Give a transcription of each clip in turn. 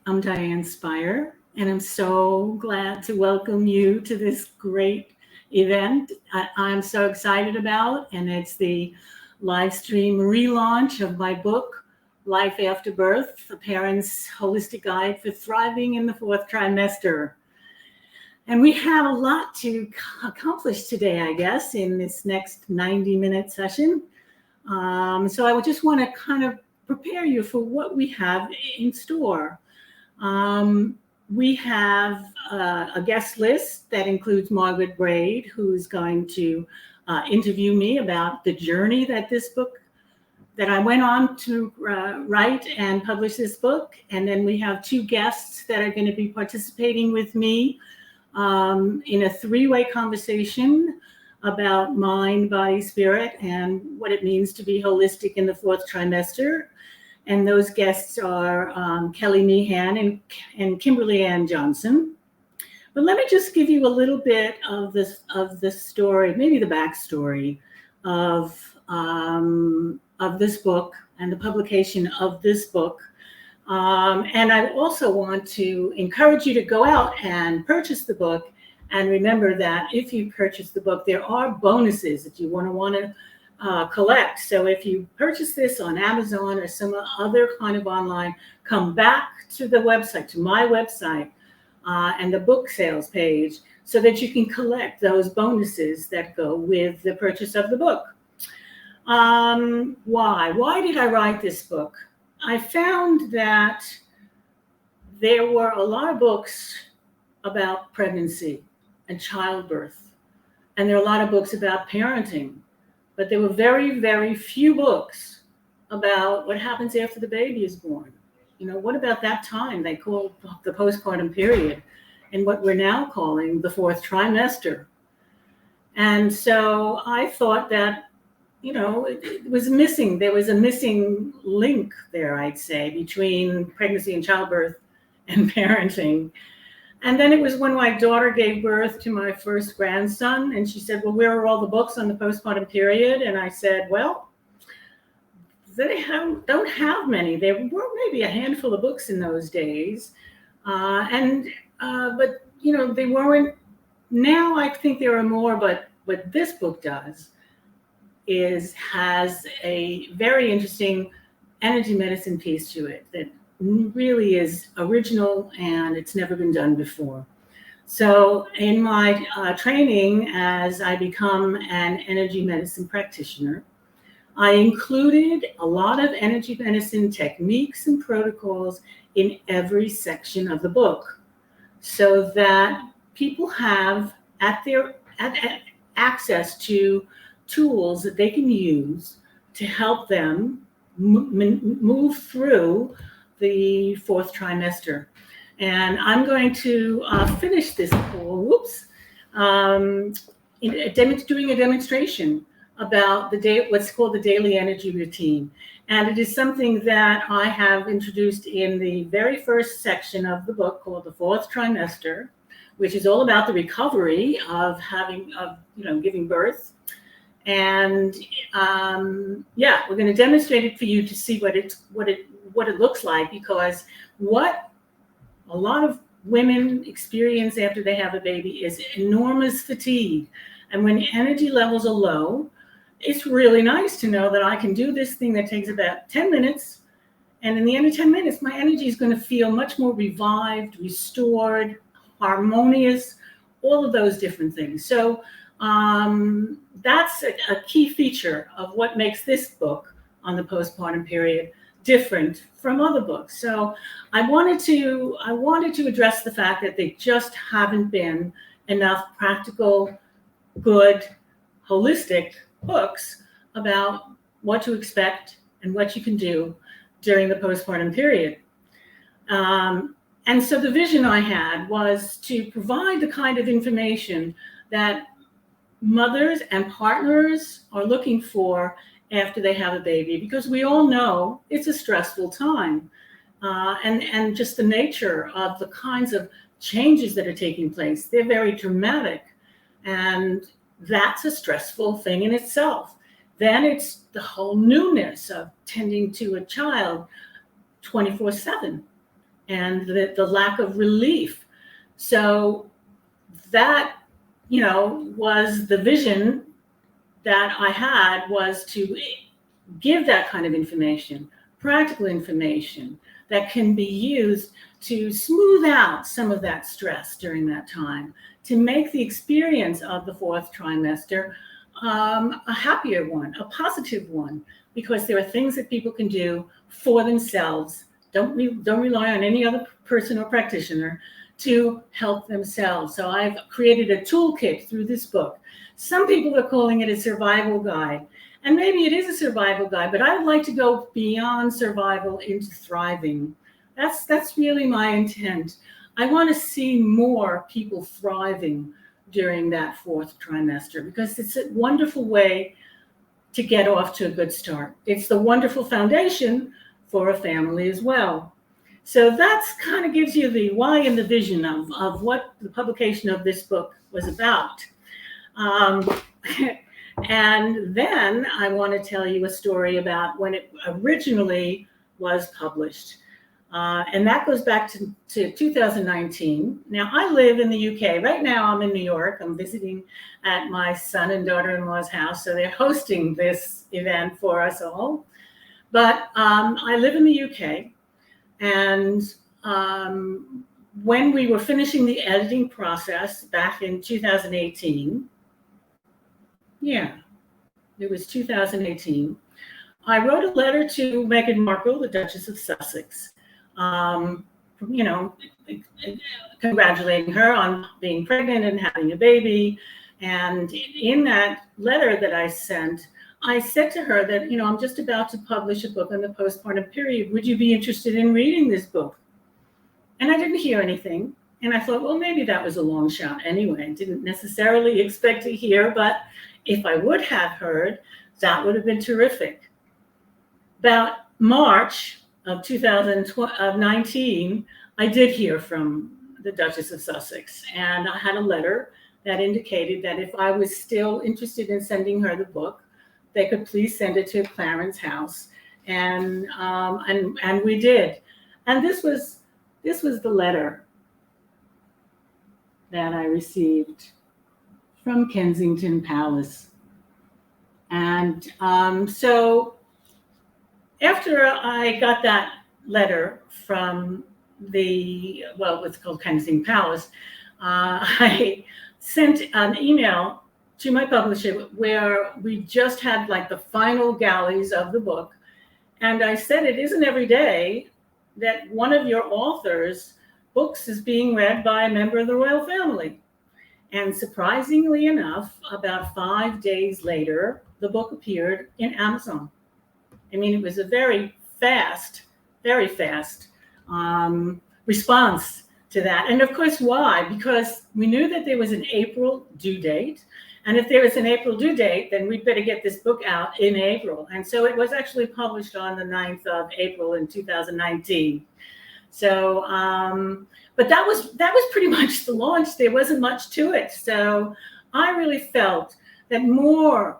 I'm Diane Spire, and I'm so glad to welcome you to this great event I'm so excited about, and it's the live stream relaunch of my book, Life After Birth, A Parent's Holistic Guide for Thriving in the Fourth Trimester. And we have a lot to accomplish today, I guess, in this next 90-minute session. So I would just want to kind of prepare you for what we have in store. We have a guest list that includes Margaret Braid, who's going to interview me about the journey that I went on to write and publish this book. And then we have two guests that are going to be participating with me in a three-way conversation about mind, body, spirit, and what it means to be holistic in the fourth trimester. And those guests are Kelly Meehan and Kimberly Johnson. But let me just give you a little bit of the story, maybe the backstory of this book and the publication of this book. And I also want to encourage you to go out and purchase the book. And remember that if you purchase the book, there are bonuses that you want to collect. So if you purchase this on Amazon or some other kind of online, come back to the website, to my website, and the book sales page so that you can collect those bonuses that go with the purchase of the book. Why did I write this book? I found that there were a lot of books about pregnancy and childbirth, and there are a lot of books about parenting. But there were very, very few books about what happens after the baby is born. You know, what about that time they call the postpartum period and what we're now calling the fourth trimester? And so I thought that, you know, it was missing. There was a missing link there, I'd say, between pregnancy and childbirth and parenting. And then it was when my daughter gave birth to my first grandson, and she said, well, where are all the books on the postpartum period? And I said, well, they don't have many. There were maybe a handful of books in those days. But, you know, they weren't. Now I think there are more, but what this book does has a very interesting energy medicine piece to it that really is original and it's never been done before. So in my training as I become an energy medicine practitioner, I included a lot of energy medicine techniques and protocols in every section of the book so that people have access to tools that they can use to help them move through the fourth trimester. And I'm going to finish this course doing a demonstration about what's called the daily energy routine. And it is something that I have introduced in the very first section of the book called the fourth trimester, which is all about the recovery of giving birth. And we're going to demonstrate it for you to see what it looks like, because what a lot of women experience after they have a baby is enormous fatigue. And when energy levels are low, it's really nice to know that I can do this thing that takes about 10 minutes. And in the end of 10 minutes, my energy is going to feel much more revived, restored, harmonious, all of those different things. So that's a key feature of what makes this book on the postpartum period different from other books. So I wanted to address the fact that there just haven't been enough practical, good, holistic books about what to expect and what you can do during the postpartum period. And so the vision I had was to provide the kind of information that mothers and partners are looking for after they have a baby, because we all know it's a stressful time. And just the nature of the kinds of changes that are taking place, they're very dramatic. And that's a stressful thing in itself. Then it's the whole newness of tending to a child 24/7. and the lack of relief. So that, was the vision that I had, was to give that kind of information, practical information that can be used to smooth out some of that stress during that time, to make the experience of the fourth trimester a happier one, a positive one, because there are things that people can do for themselves. Don't rely on any other person or practitioner to help themselves. So I've created a toolkit through this book. Some people are calling it a survival guide. And maybe it is a survival guide, but I would like to go beyond survival into thriving. That's really my intent. I want to see more people thriving during that fourth trimester, because it's a wonderful way to get off to a good start. It's the wonderful foundation for a family as well. So that's kind of gives you the why and the vision of what the publication of this book was about. And then I want to tell you a story about when it originally was published. And that goes back to 2019. Now, I live in the UK. Right now, I'm in New York. I'm visiting at my son and daughter-in-law's house. So they're hosting this event for us all. But I live in the UK. And when we were finishing the editing process back in 2018, it was 2018, I wrote a letter to Meghan Markle, the Duchess of Sussex, congratulating her on being pregnant and having a baby. And in that letter that I sent, I said to her that, I'm just about to publish a book on the postpartum period. Would you be interested in reading this book? And I didn't hear anything. And I thought, well, maybe that was a long shot anyway. I didn't necessarily expect to hear, but if I would have heard, that would have been terrific. About March of 2019, I did hear from the Duchess of Sussex, and I had a letter that indicated that if I was still interested in sending her the book, they could please send it to Clarence's house, and we did. And this was the letter that I received from Kensington Palace. And so after I got that letter from what's called Kensington Palace, I sent an email to my publisher where we just had like the final galleys of the book. And I said, it isn't every day that one of your author's books is being read by a member of the royal family. And surprisingly enough, about 5 days later, the book appeared in Amazon. I mean, it was a very fast response to that. And of course, why? Because we knew that there was an April due date. And if there was an April due date, then we'd better get this book out in April. And so it was actually published on the 9th of April in 2019. So, but that was pretty much the launch. There wasn't much to it. So I really felt that more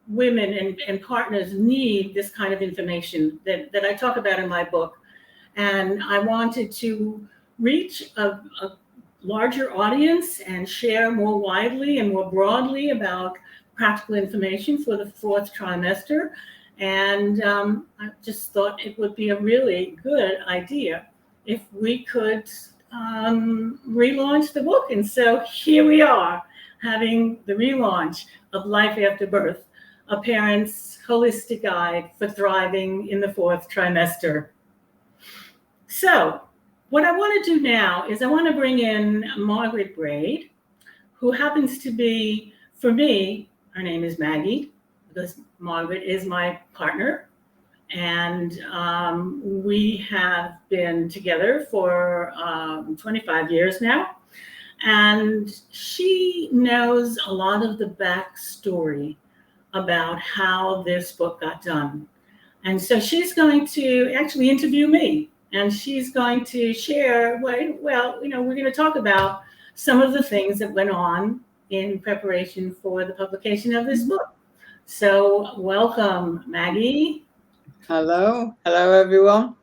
women and partners need this kind of information that I talk about in my book. And I wanted to reach a larger audience and share more widely and more broadly about practical information for the fourth trimester. And I just thought it would be a really good idea if we could relaunch the book. And so here we are, having the relaunch of Life After Birth, a parent's holistic guide for thriving in the fourth trimester. So what I want to do now is I want to bring in Margaret Braid, who happens to be, for me, her name is Maggie, because Margaret is my partner. And we have been together for 25 years now. And she knows a lot of the backstory about how this book got done. And so she's going to actually interview me. And she's going to share, we're going to talk about some of the things that went on in preparation for the publication of this book. So welcome, Maggie. Hello everyone.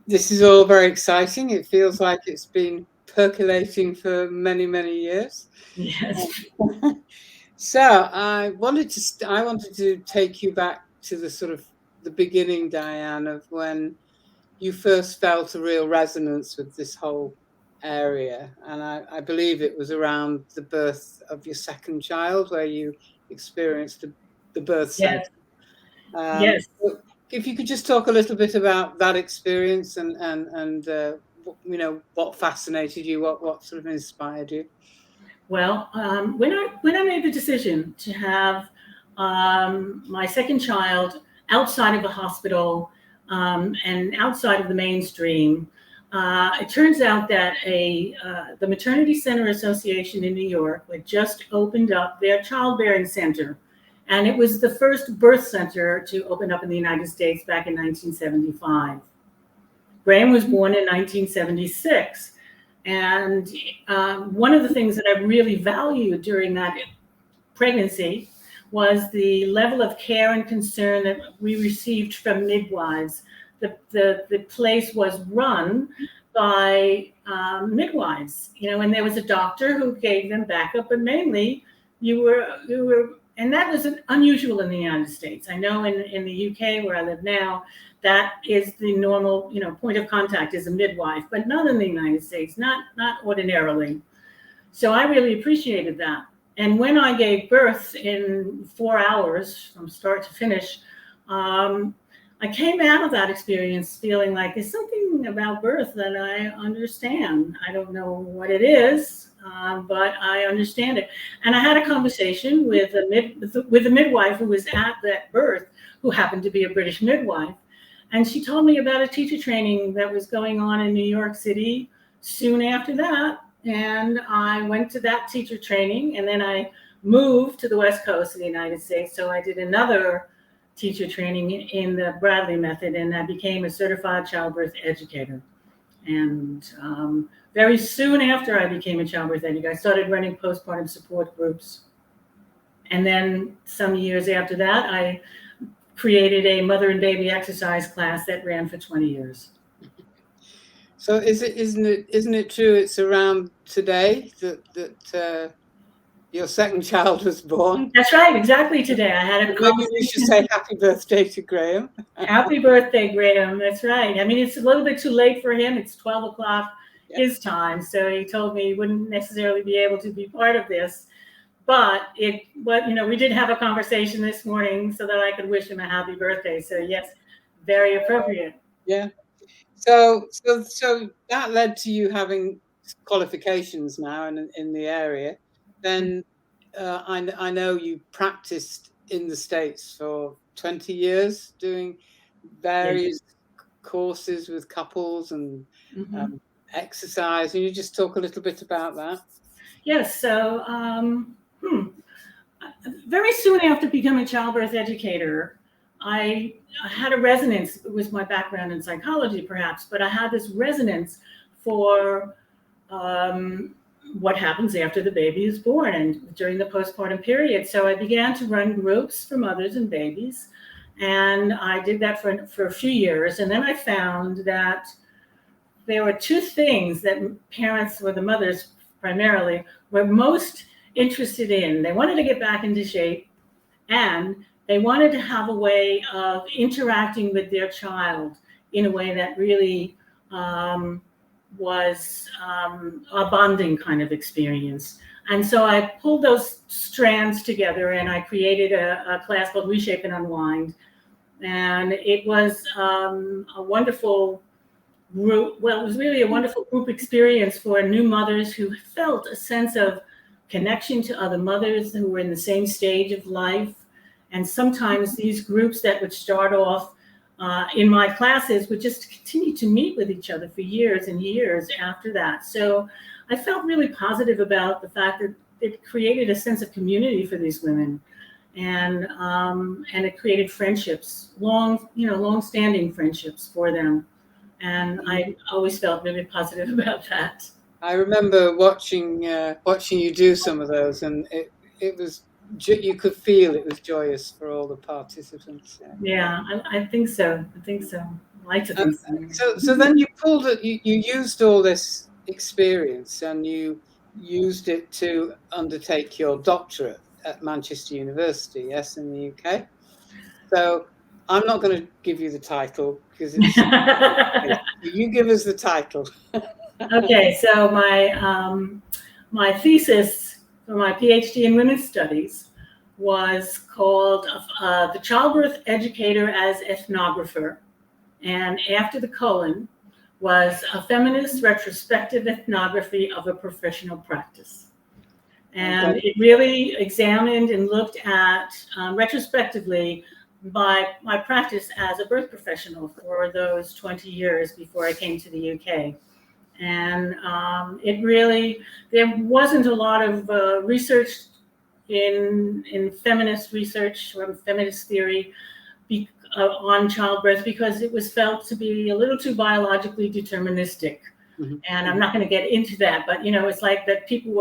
This is all very exciting. It feels like it's been percolating for many, many years. Yes. So I wanted to take you back to the sort of the beginning, Diane, of when you first felt a real resonance with this whole area. And I believe it was around the birth of your second child where you experienced the birth center. Yes. Yes. If you could just talk a little bit about that experience and what fascinated you, what sort of inspired you. Well, when I made the decision to have my second child outside of the hospital and outside of the mainstream, it turns out that the Maternity Center Association in New York had just opened up their childbearing center, and it was the first birth center to open up in the United States back in 1975. Graham was born in 1976. And one of the things that I really valued during that pregnancy was the level of care and concern that we received from midwives. The place was run by midwives, and there was a doctor who gave them backup, but mainly you were, and that was unusual in the United States. I know in the UK where I live now, that is the normal, point of contact is a midwife, but not in the United States, not ordinarily. So I really appreciated that. And when I gave birth in 4 hours from start to finish, I came out of that experience feeling like there's something about birth that I understand. I don't know what it is, but I understand it. And I had a conversation with a midwife who was at that birth, who happened to be a British midwife. And she told me about a teacher training that was going on in New York City soon after that. And I went to that teacher training, and then I moved to the West Coast of the United States. So I did another teacher training in the Bradley method, and I became a certified childbirth educator. And very soon after I became a childbirth educator, I started running postpartum support groups. And then some years after that, I created a mother and baby exercise class that ran for 20 years. So isn't it true it's around today that your second child was born? That's right, exactly today. I had a Maybe we should say happy birthday to Graham. Happy birthday, Graham. That's right. I mean, it's a little bit too late for him. It's 12 o'clock his time. So he told me he wouldn't necessarily be able to be part of this. But we did have a conversation this morning so that I could wish him a happy birthday. So yes, very appropriate. Yeah. So that led to you having qualifications now in the area. Then I know you practiced in the States for 20 years doing various courses with couples and exercise. Can you just talk a little bit about that? Yes. So very soon after becoming a childbirth educator, I had a resonance. It was my background in psychology, perhaps, but I had this resonance for what happens after the baby is born and during the postpartum period. So I began to run groups for mothers and babies, and I did that for a few years. And then I found that there were two things that parents, or the mothers primarily, were most interested in. They wanted to get back into shape, and they wanted to have a way of interacting with their child in a way that really was a bonding kind of experience. And so I pulled those strands together, and I created a class called Reshape and Unwind. And it was a wonderful group. Well, it was really a wonderful group experience for new mothers who felt a sense of connection to other mothers who were in the same stage of life. And sometimes these groups that would start off in my classes would just continue to meet with each other for years and years after that. So I felt really positive about the fact that it created a sense of community for these women, and it created friendships, long-standing friendships for them. And I always felt really positive about that. I remember watching you do some of those, and it was, you could feel it was joyous for all the participants. Yeah, I think so. like to think so. So then you pulled it. You used all this experience and you used it to undertake your doctorate at Manchester University, yes, in the UK. So I'm not going to give you the title because it's. You give us the title. Okay, so my thesis for my PhD in women's studies was called "The Childbirth Educator as Ethnographer," and after the colon was a feminist retrospective ethnography of a professional practice. And Okay. it really examined and looked at retrospectively my practice as a birth professional for those 20 years before I came to the UK. And it really, there wasn't a lot of research in feminist research or feminist theory on childbirth because it was felt to be a little too biologically deterministic. Mm-hmm. And I'm not going to get into that, but it's like that people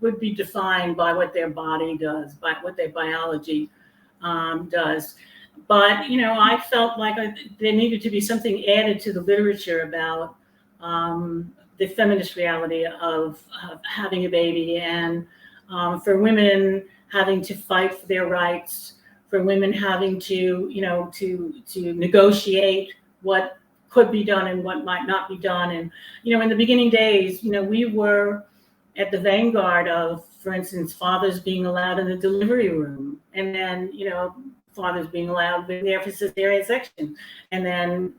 would be defined by what their body does, by what their biology does. But I felt like there needed to be something added to the literature about the feminist reality of having a baby, and for women having to fight for their rights, for women having to to negotiate what could be done and what might not be done. And in the beginning days, we were at the vanguard of, for instance, fathers being allowed in the delivery room, and then fathers being allowed there for cesarean section, and then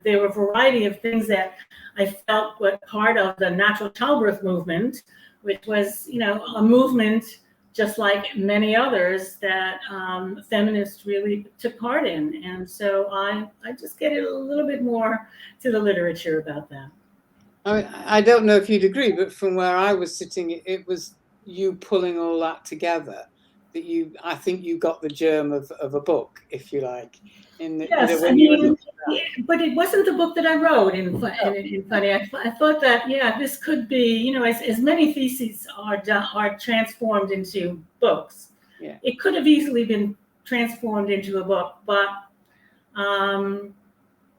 there were a variety of things that I felt were part of the natural childbirth movement, which was a movement just like many others that feminists really took part in. And so I just get a little bit more to the literature about that. I don't know if you'd agree, but from where I was sitting, it was you pulling all that together that I think you got the germ of a book, if you like. Yes, but it wasn't the book that I wrote. In funny, I thought that this could be as many theses are transformed into books. Yeah. It could have easily been transformed into a book, but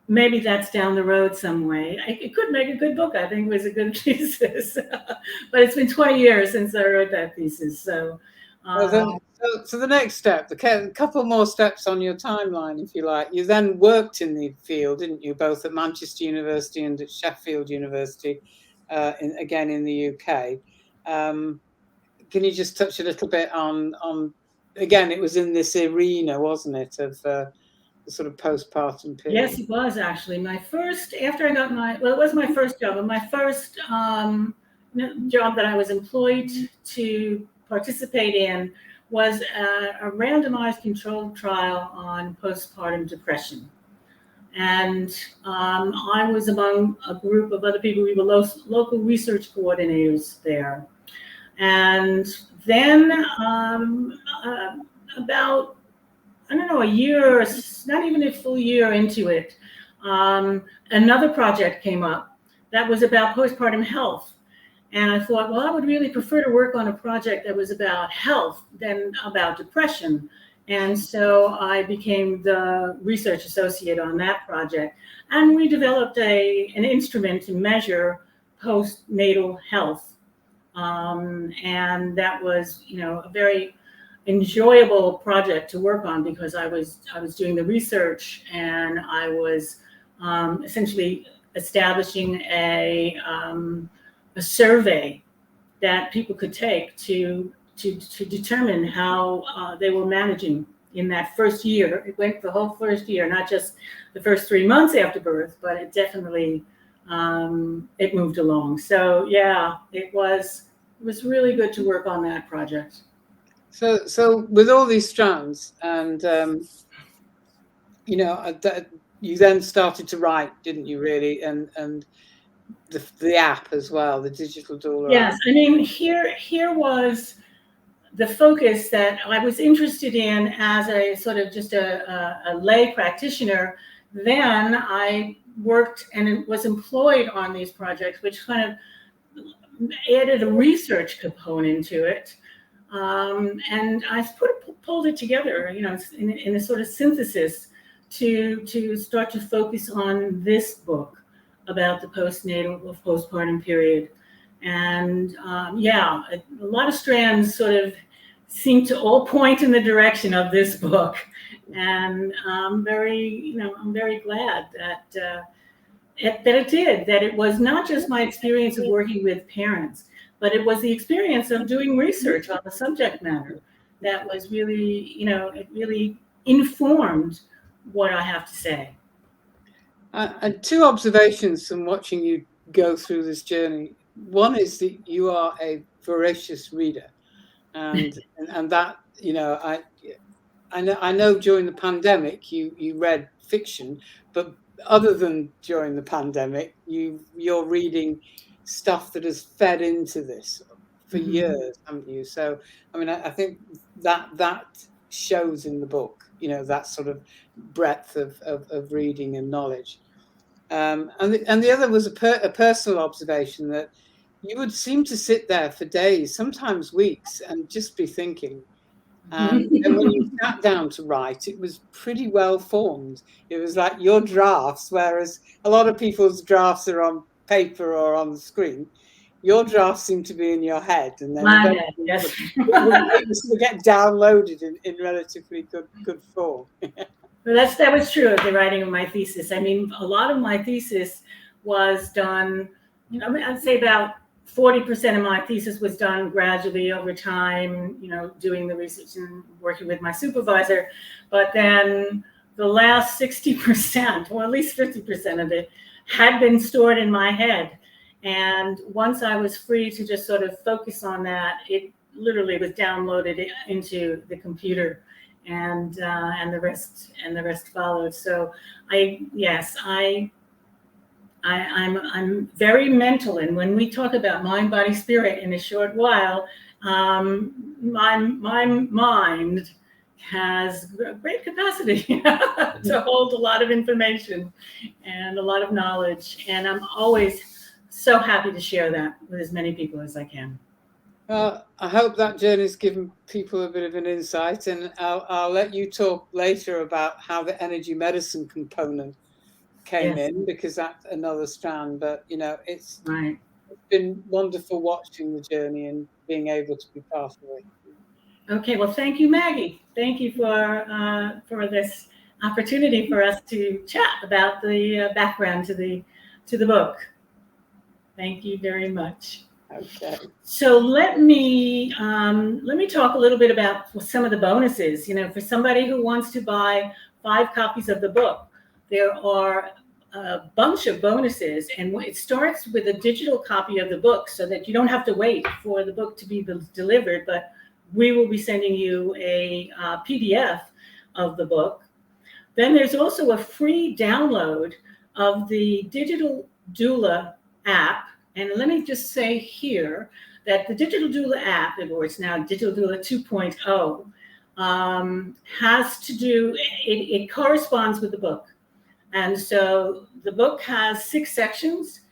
maybe that's down the road some way. It could make a good book. I think it was a good thesis, but it's been 20 years since I wrote that thesis. So. So the next step, a couple more steps on your timeline, if you like. You then worked in the field, didn't you, both at Manchester University and at Sheffield University, again in the UK. Can you just touch a little bit on again, it was in this arena, wasn't it, of the sort of postpartum period? Yes, it was actually. After I got it was my first job, but my first job that I was employed to participate in was a randomized controlled trial on postpartum depression. And I was among a group of other people. We were local research coordinators there. And then about, I don't know, a year, not even a full year into it, another project came up that was about postpartum health. And I thought, well, I would really prefer to work on a project that was about health than about depression. And so I became the research associate on that project. And we developed an instrument to measure postnatal health. And that was, a very enjoyable project to work on because I was doing the research, and I was essentially establishing a survey that people could take to determine how they were managing in that first year. It went the whole first year, not just the first 3 months after birth, but it definitely it moved along. So yeah, it was really good to work on that project. So with all these strands, and you then started to write, didn't you? Really, and the app as well, the digital doula. Yes, app. I mean here was the focus that I was interested in as a sort of just a lay practitioner. Then I worked and was employed on these projects, which kind of added a research component to it. And I pulled it together, in a sort of synthesis to start to focus on this book about the postnatal or postpartum period. And yeah, a lot of strands sort of seem to all point in the direction of this book. And I'm very glad that it did, that it was not just my experience of working with parents, but it was the experience of doing research on the subject matter that was really, it really informed what I have to say. And two observations from watching you go through this journey. One is that you are a voracious reader, and that, I know during the pandemic you read fiction, but other than during the pandemic, you're reading stuff that has fed into this for years, haven't you? So, I mean, I think that shows in the book, that sort of breadth of reading and knowledge. And the other was a personal observation, that you would seem to sit there for days, sometimes weeks, and just be thinking. And when you sat down to write, it was pretty well formed. It was like your drafts, whereas a lot of people's drafts are on paper or on the screen. Your drafts seem to be in your head, and then eventually Yes. it was to get downloaded in relatively good form. Well, that was true of the writing of my thesis. I mean, a lot of my thesis was done, I'd say about 40% of my thesis was done gradually over time, doing the research and working with my supervisor. But then the last 60%, or at least 50% of it, had been stored in my head. And once I was free to just sort of focus on that, it literally was downloaded into the computer, and the rest followed. So I'm very mental, and when we talk about mind, body, spirit in a short while, my mind has great capacity to hold a lot of information and a lot of knowledge, and I'm always so happy to share that with as many people as I can. Well, I hope that journey's given people a bit of an insight, and I'll let you talk later about how the energy medicine component came in, because that's another strand. But it's been wonderful watching the journey and being able to be part of it. Okay, well, thank you, Maggie. Thank you for this opportunity for us to chat about the background to the book. Thank you very much. Okay. So let me talk a little bit about some of the bonuses. For somebody who wants to buy 5 copies of the book, there are a bunch of bonuses, and it starts with a digital copy of the book, so that you don't have to wait for the book to be delivered, but we will be sending you a PDF of the book. Then there's also a free download of the Digital Doula app. And let me just say here that the Digital Doula app, or it's now Digital Doula 2.0, has to do, it corresponds with the book. And so the book has 6 sections,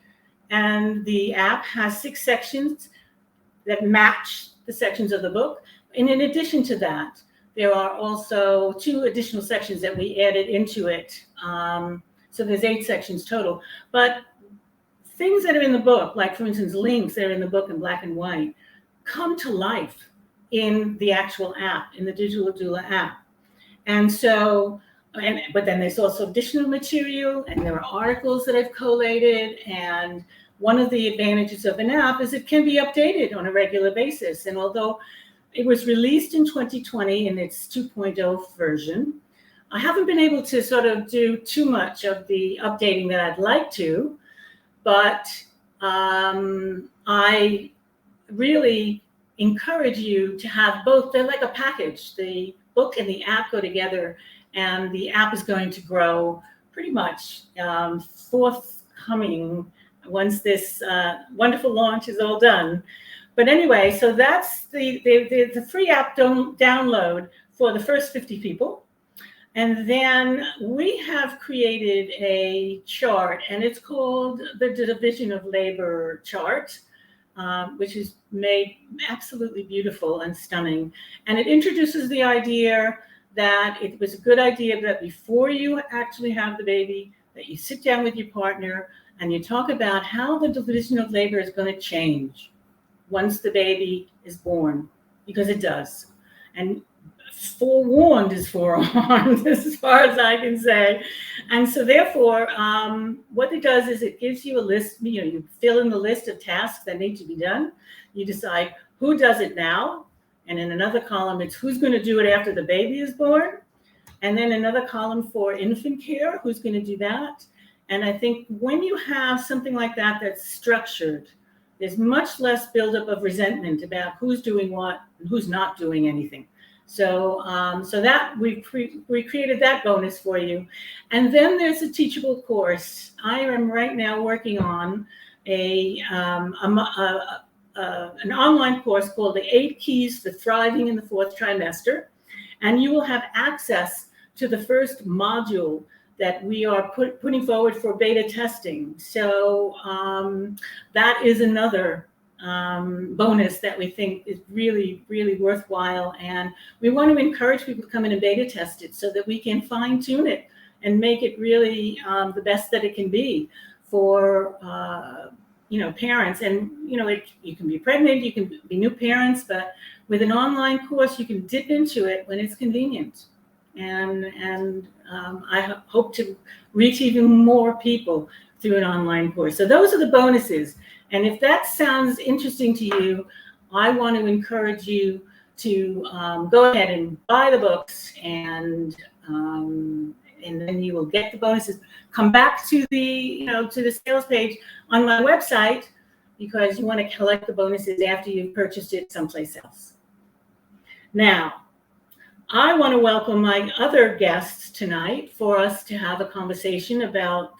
and the app has 6 sections that match the sections of the book. And in addition to that, there are also 2 additional sections that we added into it. So there's 8 sections total. But things that are in the book, like for instance, links that are in the book in black and white, come to life in the actual app, in the Digital Doula app. And so, but then there's also additional material, and there are articles that I've collated. And one of the advantages of an app is it can be updated on a regular basis. And although it was released in 2020 in its 2.0 version, I haven't been able to sort of do too much of the updating that I'd like to. But I really encourage you to have both. They're like a package. The book and the app go together, and the app is going to grow pretty much forthcoming once this wonderful launch is all done. But anyway, so that's the free app download for the first 50 people. And then we have created a chart, and it's called the Division of Labor chart, which is made absolutely beautiful and stunning. And it introduces the idea that it was a good idea that before you actually have the baby, that you sit down with your partner and you talk about how the division of labor is going to change once the baby is born, because it does. And forewarned is forearmed, as far as I can say. And so therefore, what it does is it gives you a list, you fill in the list of tasks that need to be done. You decide who does it now. And in another column, it's who's going to do it after the baby is born. And then another column for infant care, who's going to do that. And I think when you have something like that that's structured, there's much less buildup of resentment about who's doing what and who's not doing anything. So that we created that bonus for you. And then there's a teachable course. I am right now working on an online course called The 8 Keys for Thriving in the Fourth Trimester. And you will have access to the first module that we are putting forward for beta testing. So that is another bonus that we think is really, really worthwhile. And we want to encourage people to come in and beta test it so that we can fine tune it and make it really the best that it can be for parents. And you can be pregnant, you can be new parents, but with an online course, you can dip into it when it's convenient. And I hope to reach even more people through an online course. So those are the bonuses. And if that sounds interesting to you, I want to encourage you to go ahead and buy the books, and then you will get the bonuses. Come back to the sales page on my website, because you want to collect the bonuses after you've purchased it someplace else. Now, I want to welcome my other guests tonight for us to have a conversation about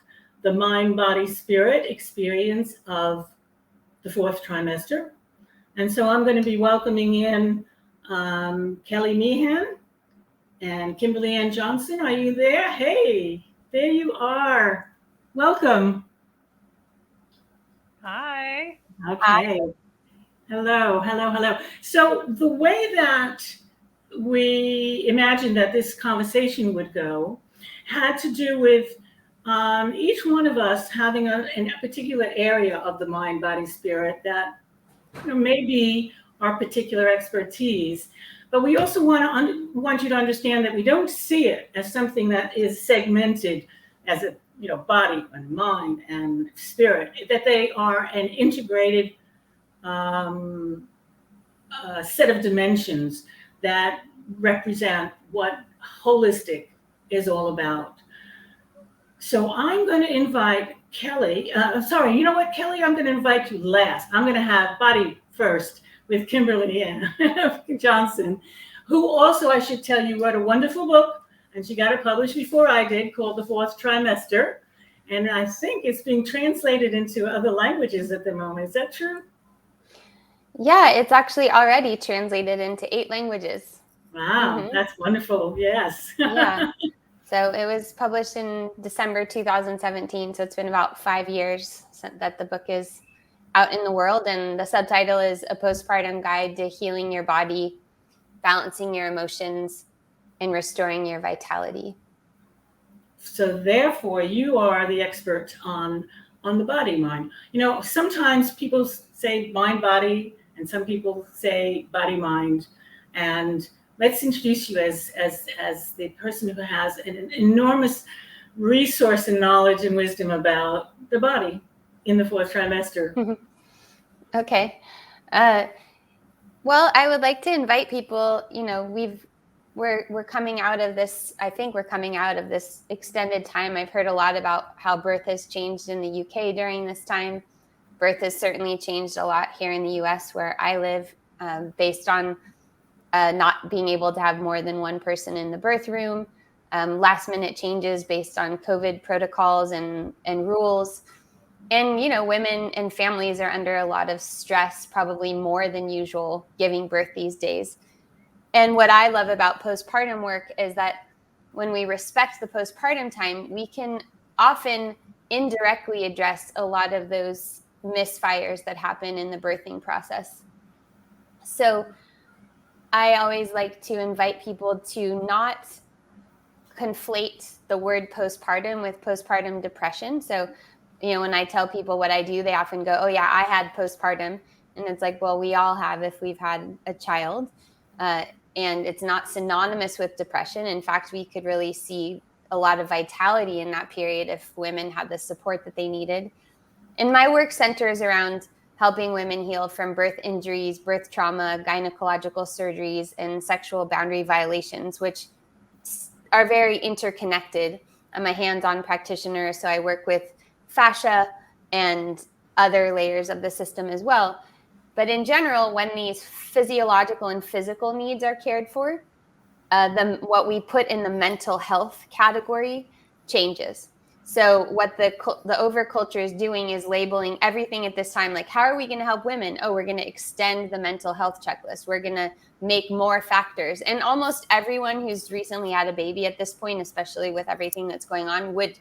the mind, body, spirit experience of the fourth trimester. And so I'm going to be welcoming in Kelly Meehan and Kimberly Ann Johnson. Are you there? Hey, there you are. Welcome. Hi. Okay. Hi. Hello. So the way that we imagined that this conversation would go had to do with each one of us having a particular area of the mind, body, spirit that may be our particular expertise. But we also want you to understand that we don't see it as something that is segmented as a body and mind and spirit, that they are an integrated set of dimensions that represent what holistic is all about. So I'm going to invite Kelly. You know what, Kelly? I'm going to invite you last. I'm going to have body first with Kimberly Ann Johnson, who also, I should tell you, wrote a wonderful book, and she got it published before I did, called The Fourth Trimester. And I think it's being translated into other languages at the moment. Is that true? Yeah, it's actually already translated into 8 languages. Wow, That's wonderful. Yes. Yeah. So it was published in December 2017. So it's been about 5 years that the book is out in the world. And the subtitle is A Postpartum Guide to Healing Your Body, Balancing Your Emotions, and Restoring Your Vitality. So therefore, you are the expert on the body mind. Sometimes people say mind, body, and some people say body, mind. And let's introduce you as the person who has an enormous resource and knowledge and wisdom about the body in the fourth trimester. Okay. Well, I would like to invite people. We're coming out of this. I think we're coming out of this extended time. I've heard a lot about how birth has changed in the UK during this time. Birth has certainly changed a lot here in the US, where I live, based on not being able to have more than one person in the birth room, last minute changes based on COVID protocols and rules. And, women and families are under a lot of stress, probably more than usual, giving birth these days. And what I love about postpartum work is that when we respect the postpartum time, we can often indirectly address a lot of those misfires that happen in the birthing process. So I always like to invite people to not conflate the word postpartum with postpartum depression. So, when I tell people what I do, they often go, "Oh yeah, I had postpartum." And it's like, well, we all have if we've had a child. Uh, and it's not synonymous with depression. In fact, we could really see a lot of vitality in that period if women had the support that they needed. And my work centers around helping women heal from birth injuries, birth trauma, gynecological surgeries, and sexual boundary violations, which are very interconnected. I'm a hands-on practitioner, so I work with fascia and other layers of the system as well. But in general, when these physiological and physical needs are cared for, what we put in the mental health category changes. So what the overculture is doing is labeling everything at this time, like, how are we going to help women? Oh, we're going to extend the mental health checklist. We're going to make more factors. And almost everyone who's recently had a baby at this point, especially with everything that's going on, would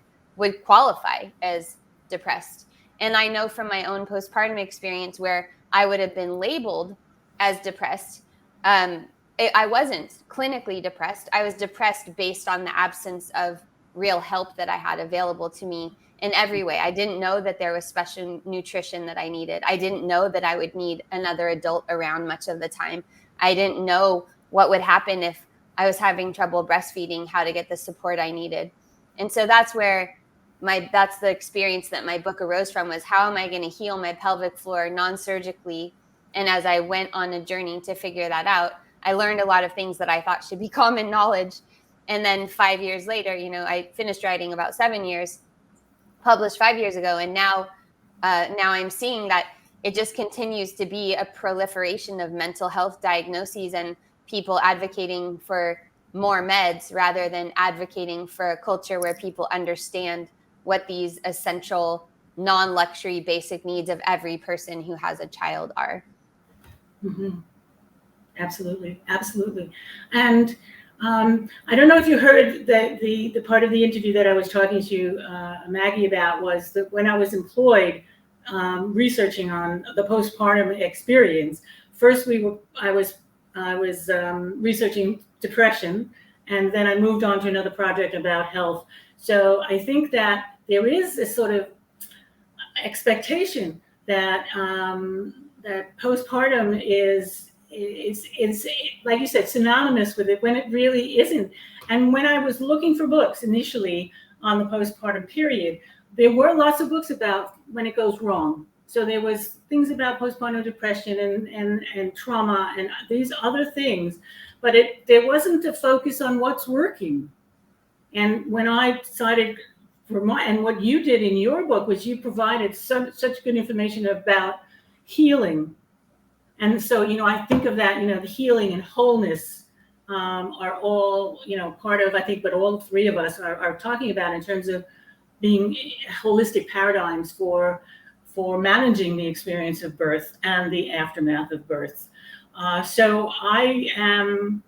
qualify as depressed. And I know from my own postpartum experience where I would have been labeled as depressed. I wasn't clinically depressed. I was depressed based on the absence of real help that I had available to me in every way. I didn't know that there was special nutrition that I needed. I didn't know that I would need another adult around much of the time. I didn't know what would happen if I was having trouble breastfeeding, how to get the support I needed. And so that's where that's the experience that my book arose from, was how am I going to heal my pelvic floor non-surgically? And as I went on a journey to figure that out, I learned a lot of things that I thought should be common knowledge. And then 5 years later, I finished writing about 7 years, published 5 years ago. And now I'm seeing that it just continues to be a proliferation of mental health diagnoses and people advocating for more meds rather than advocating for a culture where people understand what these essential non-luxury basic needs of every person who has a child are. Mm-hmm. Absolutely. And I don't know if you heard that the part of the interview that I was talking to Maggie about was that when I was employed researching on the postpartum experience, first I was researching depression, and then I moved on to another project about health. So I think that there is this sort of expectation that that postpartum is like you said, synonymous with it, when it really isn't. And when I was looking for books initially on the postpartum period, there were lots of books about when it goes wrong. So there was things about postpartum depression and trauma and these other things, but there wasn't a focus on what's working. And when I decided and what you did in your book was you provided such good information about healing. And so, I think of that, the healing and wholeness are all, part of, I think, what all three of us are talking about in terms of being holistic paradigms for managing the experience of birth and the aftermath of birth. So I am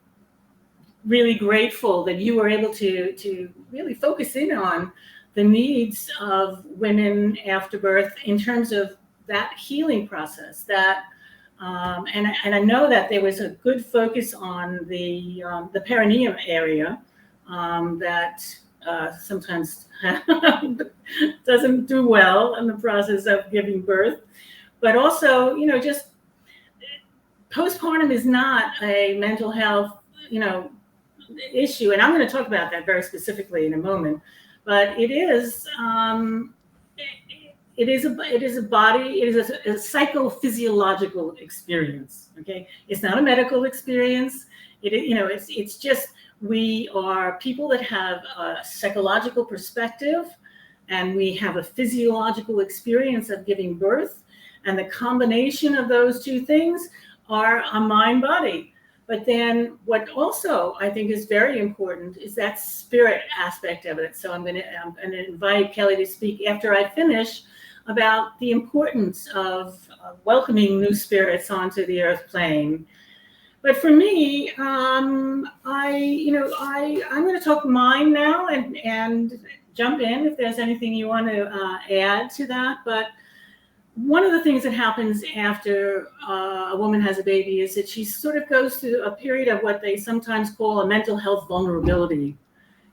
really grateful that you were able to really focus in on the needs of women after birth in terms of that healing process, that and I know that there was a good focus on the perineum area that sometimes doesn't do well in the process of giving birth, but also, just postpartum is not a mental health, issue, and I'm going to talk about that very specifically in a moment. But it is. It is a body. It is a psychophysiological experience. Okay, it's not a medical experience. It's just we are people that have a psychological perspective, and we have a physiological experience of giving birth, and the combination of those two things are a mind-body. But then what also I think is very important is that spirit aspect of it. So I'm going to invite Kelly to speak after I finish about the importance of welcoming new spirits onto the earth plane. But for me, I'm going to talk mine now and jump in if there's anything you want to add to that. But one of the things that happens after a woman has a baby is that she sort of goes through a period of what they sometimes call a mental health vulnerability,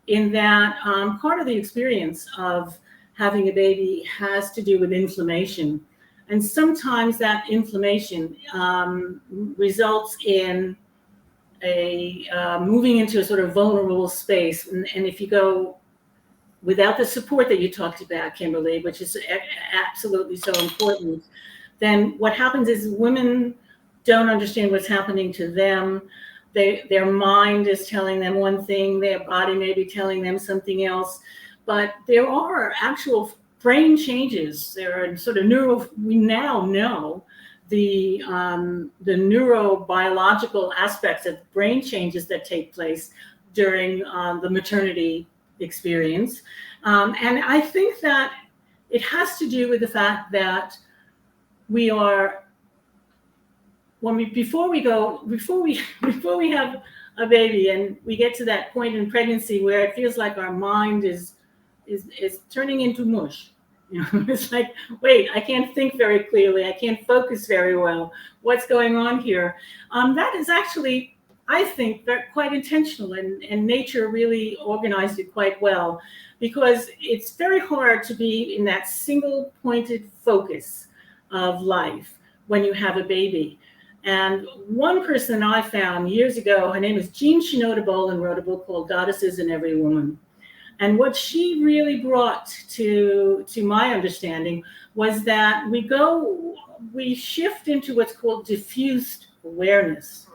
in that part of the experience of having a baby has to do with inflammation. And sometimes that inflammation results in a moving into a sort of vulnerable space. And if you go without the support that you talked about, Kimberly, which is absolutely so important, then what happens is women don't understand what's happening to them. Their mind is telling them one thing, their body may be telling them something else, but there are actual brain changes. There are sort of we now know the neurobiological aspects of brain changes that take place during the maternity experience. And I think that it has to do with the fact that we are, before we have a baby and we get to that point in pregnancy where it feels like our mind is turning into mush. You know, it's like, wait, I can't think very clearly. I can't focus very well. What's going on here? That is actually, I think, quite intentional, and nature really organized it quite well, because it's very hard to be in that single pointed focus of life when you have a baby. And one person I found years ago, her name is Jean Shinoda Bolen, wrote a book called Goddesses in Every Woman. And what she really brought to my understanding was that we shift into what's called diffused awareness.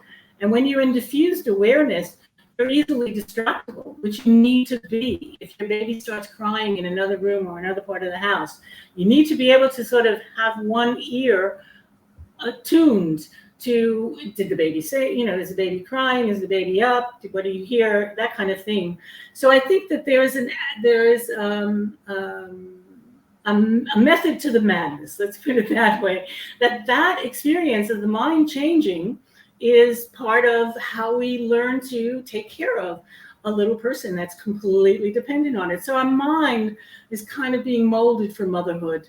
And when you're in diffused awareness, you're easily distractible, which you need to be. If your baby starts crying in another room or another part of the house, you need to be able to sort of have one ear attuned to, did the baby say, you know, is the baby crying? Is the baby up? What do you hear? That kind of thing. So I think that there is a method to the madness, let's put it that way, that experience of the mind changing is part of how we learn to take care of a little person that's completely dependent on it. So our mind is kind of being molded for motherhood.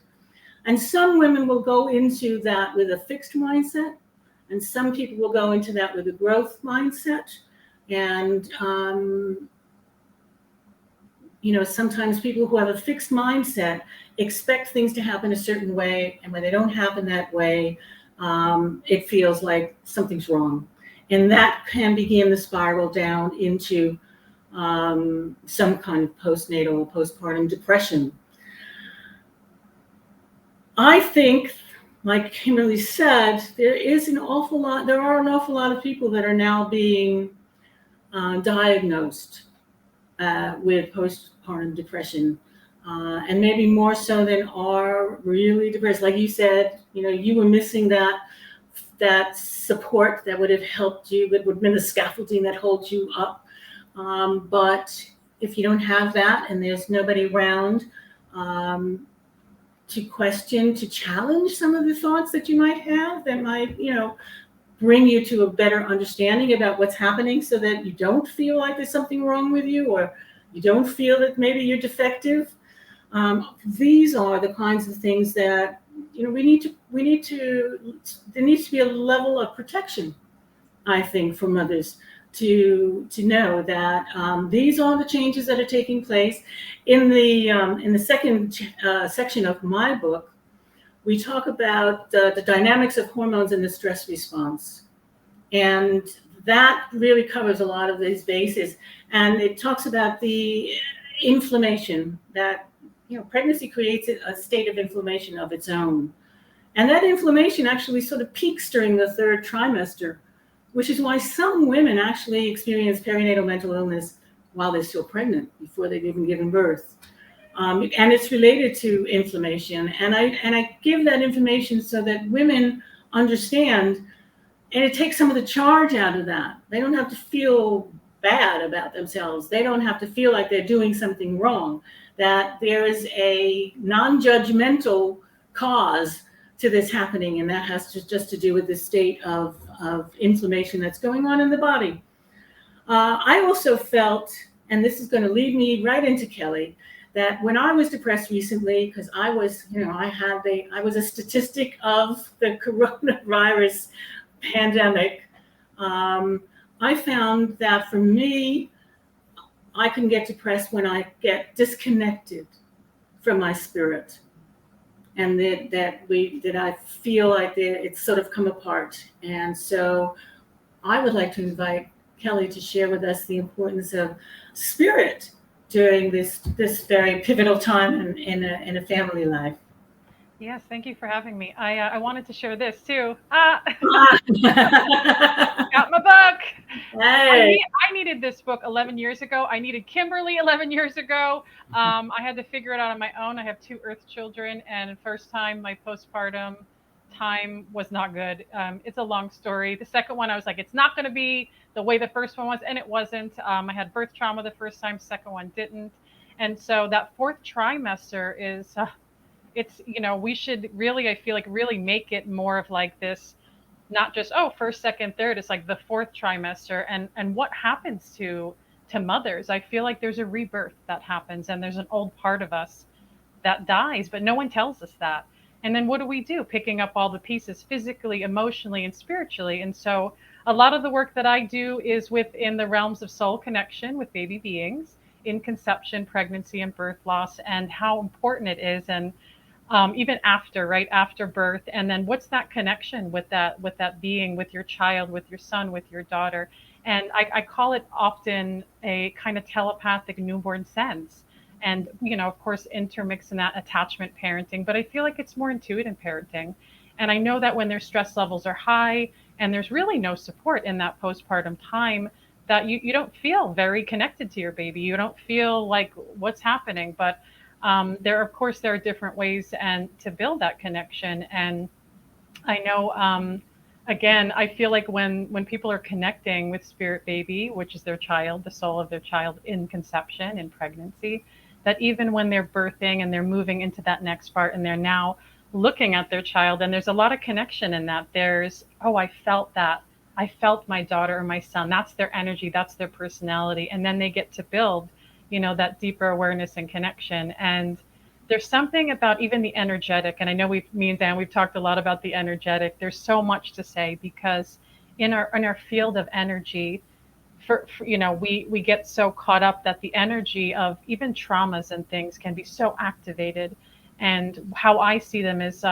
And some women will go into that with a fixed mindset, and some people will go into that with a growth mindset. And, you know, sometimes people who have a fixed mindset expect things to happen a certain way. And when they don't happen that way, it feels like something's wrong. And that can begin the spiral down into some kind of postpartum depression. I think, like Kimberly said, there are an awful lot of people that are now being diagnosed with postpartum depression, and maybe more so than are really depressed. Like you said, you know, you were missing that support that would have helped you, that would have been the scaffolding that holds you up. But if you don't have that and there's nobody around to question, to challenge some of the thoughts that you might have that might, you know, bring you to a better understanding about what's happening, so that you don't feel like there's something wrong with you, or you don't feel that maybe you're defective. These are the kinds of things that, you know, there needs to be a level of protection, I think, for mothers to know that these are the changes that are taking place. In the second section of my book, we talk about the dynamics of hormones and the stress response. And that really covers a lot of these bases. And it talks about the inflammation that, you know, pregnancy creates a state of inflammation of its own. And that inflammation actually sort of peaks during the third trimester, which is why some women actually experience perinatal mental illness while they're still pregnant, before they've even given birth. And it's related to inflammation. And I give that information so that women understand, and it takes some of the charge out of that. They don't have to feel bad about themselves. They don't have to feel like they're doing something wrong, that there is a non-judgmental cause to this happening, and that has just to do with the state of inflammation that's going on in the body. I also felt, and this is going to lead me right into Kelly, that when I was depressed recently, because I was, I was a statistic of the coronavirus pandemic. I found that for me, I can get depressed when I get disconnected from my spirit, and that I feel like it's sort of come apart. And so I would like to invite Kelly to share with us the importance of spirit during this very pivotal time in a family life. Yes, thank you for having me. I wanted to share this too. Got my book. Hey. I needed this book 11 years ago. I needed Kimberly 11 years ago. I had to figure it out on my own. I have 2 Earth children, and first time my postpartum time was not good. It's a long story. The second one, I was like, it's not going to be the way the first one was, and it wasn't. I had birth trauma the first time, second one didn't. And so that 4th trimester is, it's, we should really, I feel like, really make it more of like this, not just, first, second, third. It's like the 4th trimester, and what happens to mothers. I feel like there's a rebirth that happens, and there's an old part of us that dies, but no one tells us that. And then what do we do? Picking up all the pieces physically, emotionally, and spiritually. And so a lot of the work that I do is within the realms of soul connection with baby beings in conception, pregnancy, and birth loss, and how important it is. And even after, right after birth, and then what's that connection with that being, with your child, with your son, with your daughter. And I call it often a kind of telepathic newborn sense, and of course intermix in that attachment parenting, but I feel like it's more intuitive parenting. And I know that when their stress levels are high and there's really no support in that postpartum time, that you don't feel very connected to your baby, you don't feel like what's happening. But there are different ways and to build that connection. And I know, again, I feel like when people are connecting with spirit baby, which is their child, the soul of their child in conception, in pregnancy, that even when they're birthing and they're moving into that next part and they're now looking at their child, and there's a lot of connection in that. There's, I felt that. I felt my daughter or my son. That's their energy. That's their personality. And then they get to build that deeper awareness and connection. And there's something about even the energetic, and I know me and Dan, we've talked a lot about the energetic. There's so much to say, because in our field of energy, for we get so caught up that the energy of even traumas and things can be so activated. And how I see them is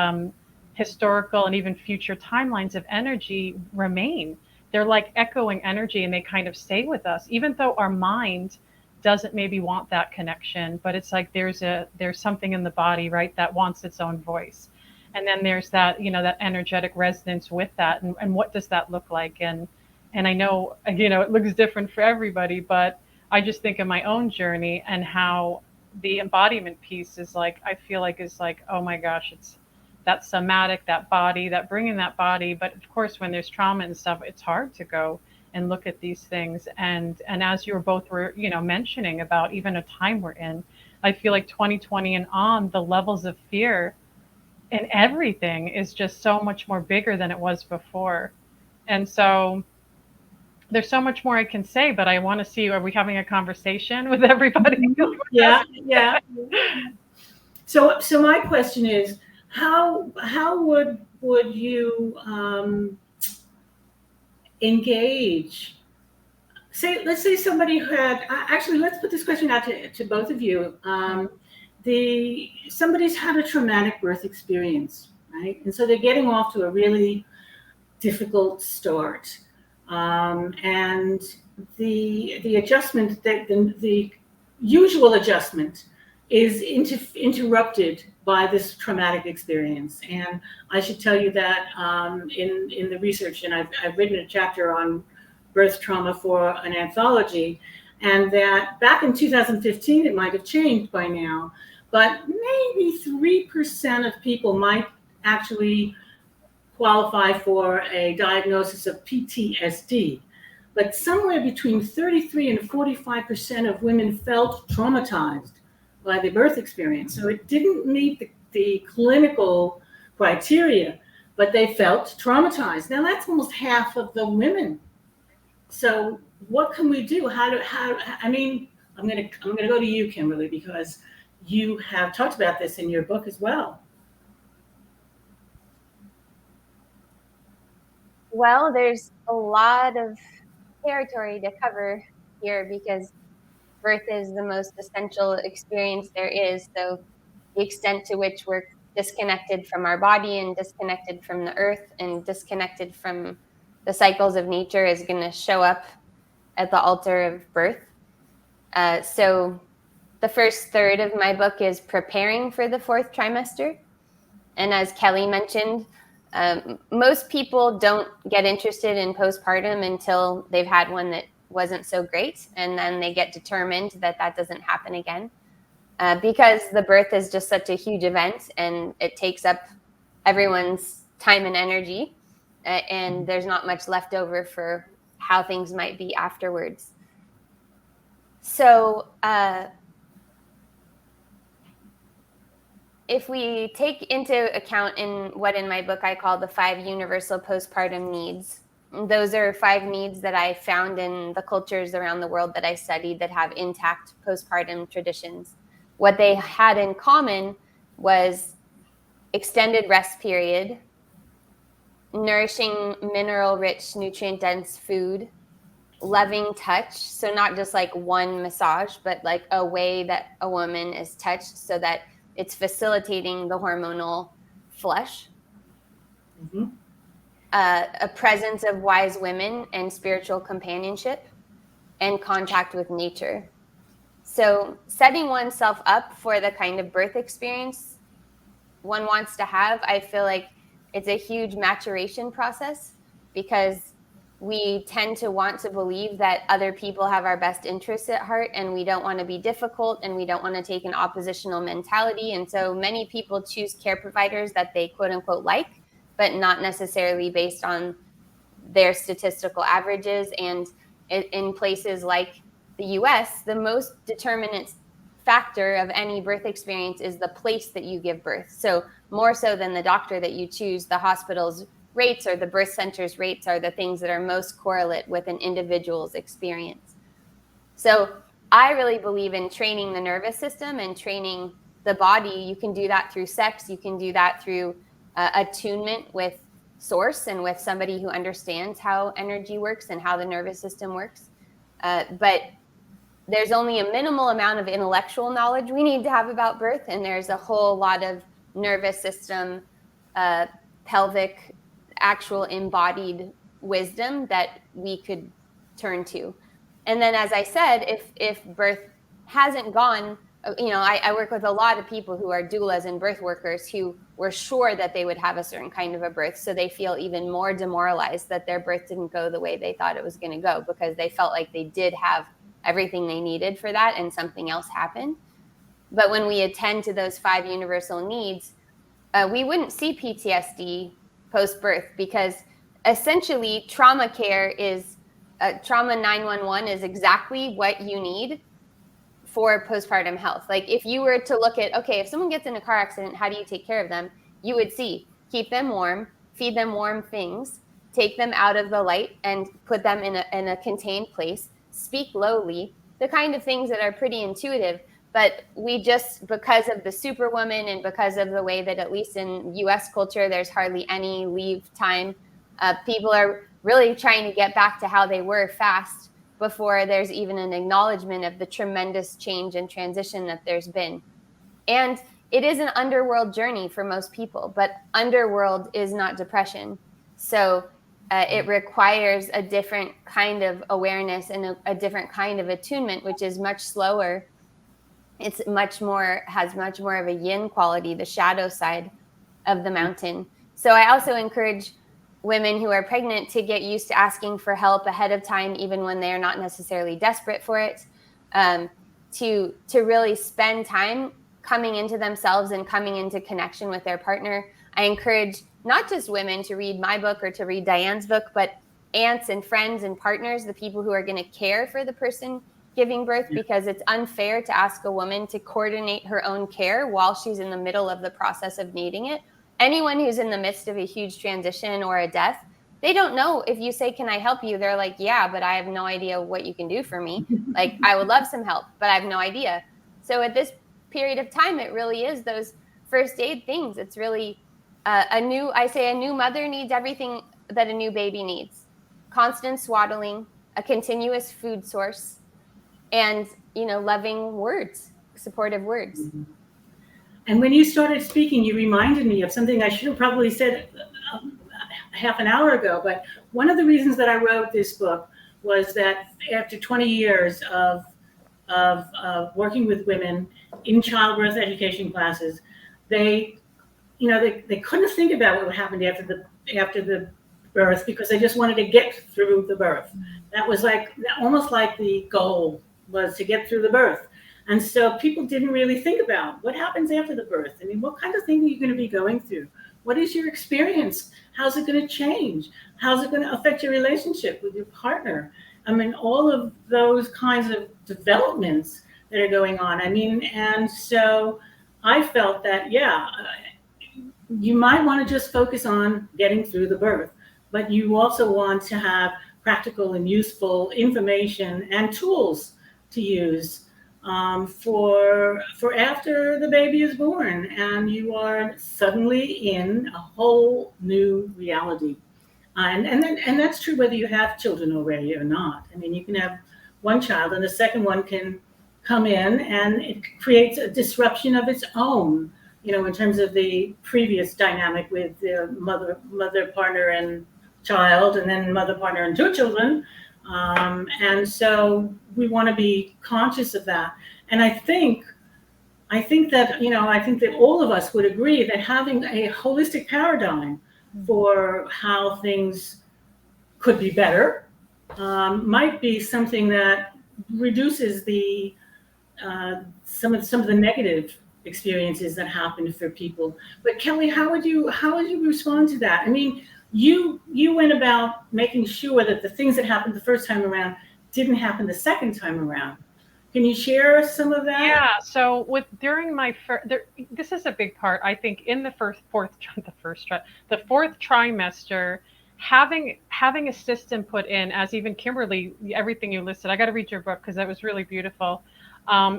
historical and even future timelines of energy remain. They're like echoing energy, and they kind of stay with us, even though our mind doesn't maybe want that connection. But it's like there's something in the body, right, that wants its own voice. And then there's that that energetic resonance with that, and what does that look like? And I know it looks different for everybody, but I just think of my own journey and how the embodiment piece is like, I feel like is like, oh my gosh, it's that somatic, that body, that bringing that body. But of course, when there's trauma and stuff, it's hard to go and look at these things. And as you were both mentioning about even a time we're in, I feel like 2020 and on, the levels of fear and everything is just so much more bigger than it was before. And so there's so much more I can say, but I want to see, are we having a conversation with everybody? Yeah. So my question is, how would you engage? Let's say somebody who had, actually, let's put this question out to both of you. Somebody's had a traumatic birth experience, right? And so they're getting off to a really difficult start. And the adjustment, that the usual adjustment, is interrupted by this traumatic experience. And I should tell you that in the research, and I've written a chapter on birth trauma for an anthology, and that back in 2015, it might have changed by now, but maybe 3% of people might actually qualify for a diagnosis of PTSD. But somewhere between 33 and 45% of women felt traumatized by the birth experience. So it didn't meet the clinical criteria, but they felt traumatized. Now that's almost half of the women. So what can we do? I mean, I'm gonna go to you, Kimberly, because you have talked about this in your book as well. Well, there's a lot of territory to cover here because birth is the most essential experience there is. So the extent to which we're disconnected from our body and disconnected from the earth and disconnected from the cycles of nature is going to show up at the altar of birth. So the first third of my book is preparing for the fourth trimester. And as Kelly mentioned, most people don't get interested in postpartum until they've had one that wasn't so great. And then they get determined that that doesn't happen again. Because the birth is just such a huge event and it takes up everyone's time and energy, and there's not much left over for how things might be afterwards. So if we take into account in what in my book I call the 5 universal postpartum needs, those are 5 needs that I found in the cultures around the world that I studied that have intact postpartum traditions. What they had in common was extended rest period, nourishing, mineral-rich, nutrient-dense food, loving touch. So not just like one massage, but like a way that a woman is touched so that it's facilitating the hormonal flush. Mm-hmm. A presence of wise women and spiritual companionship and contact with nature. So setting oneself up for the kind of birth experience one wants to have, I feel like it's a huge maturation process because we tend to want to believe that other people have our best interests at heart and we don't want to be difficult and we don't want to take an oppositional mentality. And so many people choose care providers that they quote unquote like, but not necessarily based on their statistical averages. And in places like the US, the most determinant factor of any birth experience is the place that you give birth. So more so than the doctor that you choose, the hospital's rates or the birth center's rates are the things that are most correlate with an individual's experience. So I really believe in training the nervous system and training the body. You can do that through sex. You can do that through attunement with source and with somebody who understands how energy works and how the nervous system works. But there's only a minimal amount of intellectual knowledge we need to have about birth, and there's a whole lot of nervous system, pelvic, actual embodied wisdom that we could turn to. And then, as I said, if birth hasn't gone, I work with a lot of people who are doulas and birth workers who were sure that they would have a certain kind of a birth, so they feel even more demoralized that their birth didn't go the way they thought it was going to go because they felt like they did have everything they needed for that and something else happened. But when we attend to those 5 universal needs, we wouldn't see PTSD post-birth because essentially trauma care is trauma 911 is exactly what you need for postpartum health. Like if you were to look at, okay, if someone gets in a car accident, how do you take care of them? You would see, keep them warm, feed them warm things, take them out of the light and put them in a contained place, speak lowly, the kind of things that are pretty intuitive. But we just, because of the superwoman and because of the way that at least in US culture, there's hardly any leave time, people are really trying to get back to how they were fast before there's even an acknowledgement of the tremendous change and transition that there's been. And it is an underworld journey for most people, but underworld is not depression. So it requires a different kind of awareness and a different kind of attunement, which is much slower. It's has much more of a yin quality, the shadow side of the mountain. So I also encourage women who are pregnant to get used to asking for help ahead of time, even when they're not necessarily desperate for it, to really spend time coming into themselves and coming into connection with their partner. I encourage not just women to read my book or to read Diane's book, but aunts and friends and partners, the people who are going to care for the person giving birth, because it's unfair to ask a woman to coordinate her own care while she's in the middle of the process of needing it. Anyone who's in the midst of a huge transition or a death, they don't know if you say, can I help you? They're like, yeah, but I have no idea what you can do for me. Like, I would love some help, but I have no idea. So at this period of time, it really is those first aid things. It's really a new mother needs everything that a new baby needs: constant swaddling, a continuous food source, and loving words, supportive words. And when you started speaking, you reminded me of something I should have probably said half an hour ago. But one of the reasons that I wrote this book was that after 20 years of working with women in childbirth education classes, they couldn't think about what would happen after the birth, because they just wanted to get through the birth. That was almost like the goal was to get through the birth. And so people didn't really think about what happens after the birth. I mean, what kind of thing are you going to be going through? What is your experience? How's it going to change? How's it going to affect your relationship with your partner? I mean, all of those kinds of developments that are going on. I mean, and so I felt that, you might want to just focus on getting through the birth, but you also want to have practical and useful information and tools to use for after the baby is born and you are suddenly in a whole new reality. And that's true whether you have children already or not. I mean, you can have one child and the second one can come in and it creates a disruption of its own, in terms of the previous dynamic with the mother, partner, and child, and then mother, partner, and two children. And so we want to be conscious of that. And I think that all of us would agree that having a holistic paradigm for how things could be better might be something that reduces the some of the negative experiences that happen for people. But Kelly, how would you respond to that? I mean, you went about making sure that the things that happened the first time around didn't happen the second time around. Can you share some of that? Yeah. So during my this is a big part, I think, in the fourth trimester, having a system put in, as even Kimberly, everything you listed. I got to read your book because that was really beautiful.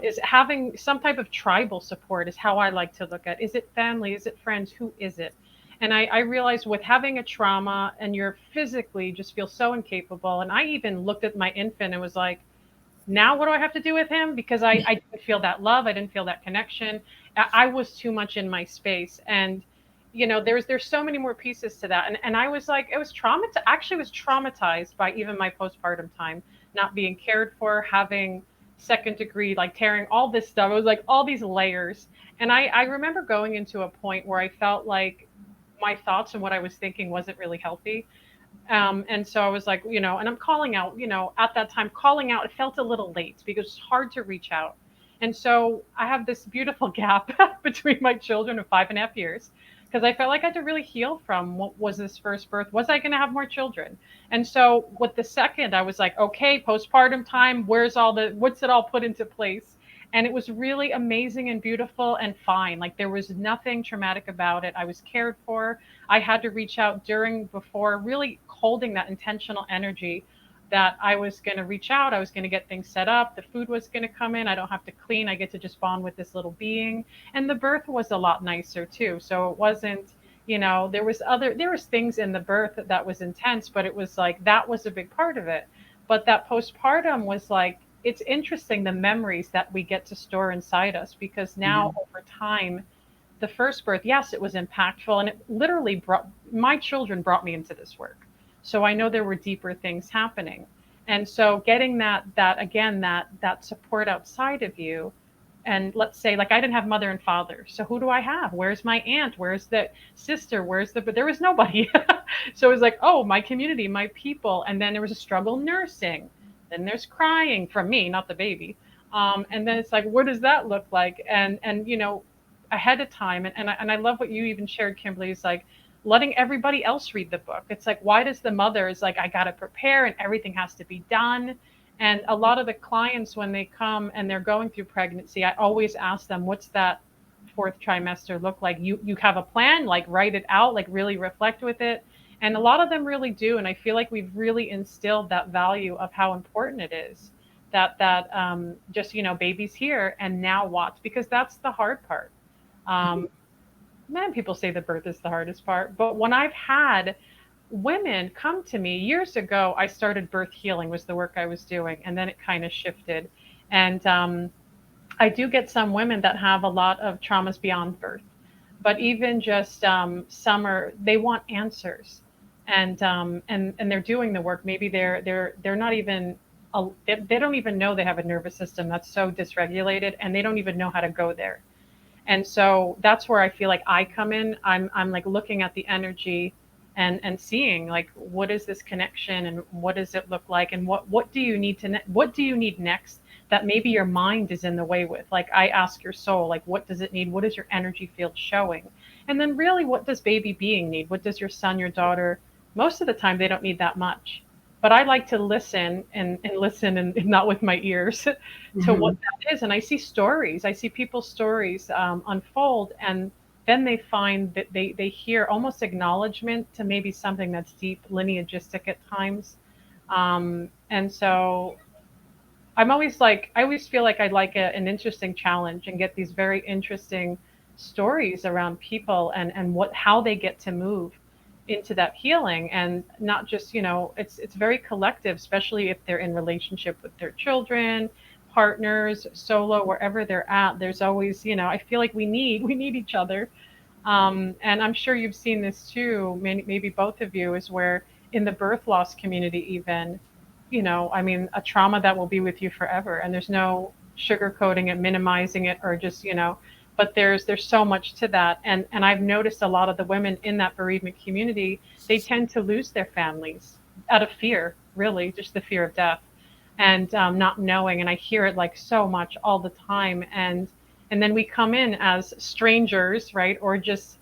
Is having some type of tribal support is how I like to look at. Is it family? Is it friends? Who is it? And I realized with having a trauma and you're physically just feel so incapable. And I even looked at my infant and was like, now what do I have to do with him? Because I didn't feel that love. I didn't feel that connection. I was too much in my space. And, there's so many more pieces to that. And I was like, was traumatized by even my postpartum time, not being cared for, having second degree, like tearing, all this stuff. It was like all these layers. And I remember going into a point where I felt like my thoughts and what I was thinking wasn't really healthy. And so I was like, and I'm calling out, at that time, calling out, it felt a little late because it's hard to reach out. And so I have this beautiful gap between my children of 5.5 years, because I felt like I had to really heal from what was this first birth. Was I going to have more children? And so with the second, I was like, okay, postpartum time, what's it all put into place? And it was really amazing and beautiful and fine. Like there was nothing traumatic about it. I was cared for. I had to reach out before, really holding that intentional energy that I was going to reach out. I was going to get things set up. The food was going to come in. I don't have to clean. I get to just bond with this little being. And the birth was a lot nicer too. So it wasn't, there was things in the birth that was intense, but it was like, that was a big part of it. But that postpartum was like, it's interesting, the memories that we get to store inside us, because now over time, the first birth, yes, it was impactful. And it literally my children brought me into this work. So I know there were deeper things happening. And so getting that support outside of you. And let's say, like, I didn't have mother and father. So who do I have? Where's my aunt? Where's the sister? But there was nobody. So it was like, oh, my community, my people. And then there was a struggle nursing. Then there's crying from me, not the baby. And then it's like, what does that look like? And ahead of time. And I love what you even shared, Kimberly, is like letting everybody else read the book. It's like, why does the mother is like, I got to prepare and everything has to be done. And a lot of the clients, when they come and they're going through pregnancy, I always ask them, what's that fourth trimester look like? You have a plan, like write it out, like really reflect with it. And a lot of them really do. And I feel like we've really instilled that value of how important it is just, baby's here and now what? Because that's the hard part. Many people say the birth is the hardest part, but when I've had women come to me years ago, I started birth healing was the work I was doing, and then it kind of shifted. And I do get some women that have a lot of traumas beyond birth, but even just they want answers, and they're doing the work. Maybe they're not even they don't even know they have a nervous system that's so dysregulated, and they don't even know how to go there. And so that's where I feel like I come in. I'm like looking at the energy and seeing like what is this connection and what does it look like, and what do you need what do you need next that maybe your mind is in the way with. Like I ask your soul, like what does it need? What is your energy field showing? And then really what does baby being need? What does your son, your daughter? Most of the time they don't need that much. But I like to listen and listen and not with my ears to what that is. And I see stories. I see people's stories unfold, and then they find that they hear almost acknowledgement to maybe something that's deep lineagistic at times. And so I always feel like I'd like an interesting challenge and get these very interesting stories around people and how they get to move into that healing, and not just, it's very collective, especially if they're in relationship with their children, partners, solo, wherever they're at. There's always, I feel like we need each other. And I'm sure you've seen this too, maybe both of you, is where in the birth loss community even, a trauma that will be with you forever. And there's no sugarcoating it, minimizing it, or just, but there's so much to that. And I've noticed a lot of the women in that bereavement community, they tend to lose their families out of fear, really, just the fear of death and not knowing. And I hear it like so much all the time. And then we come in as strangers, right? Or just,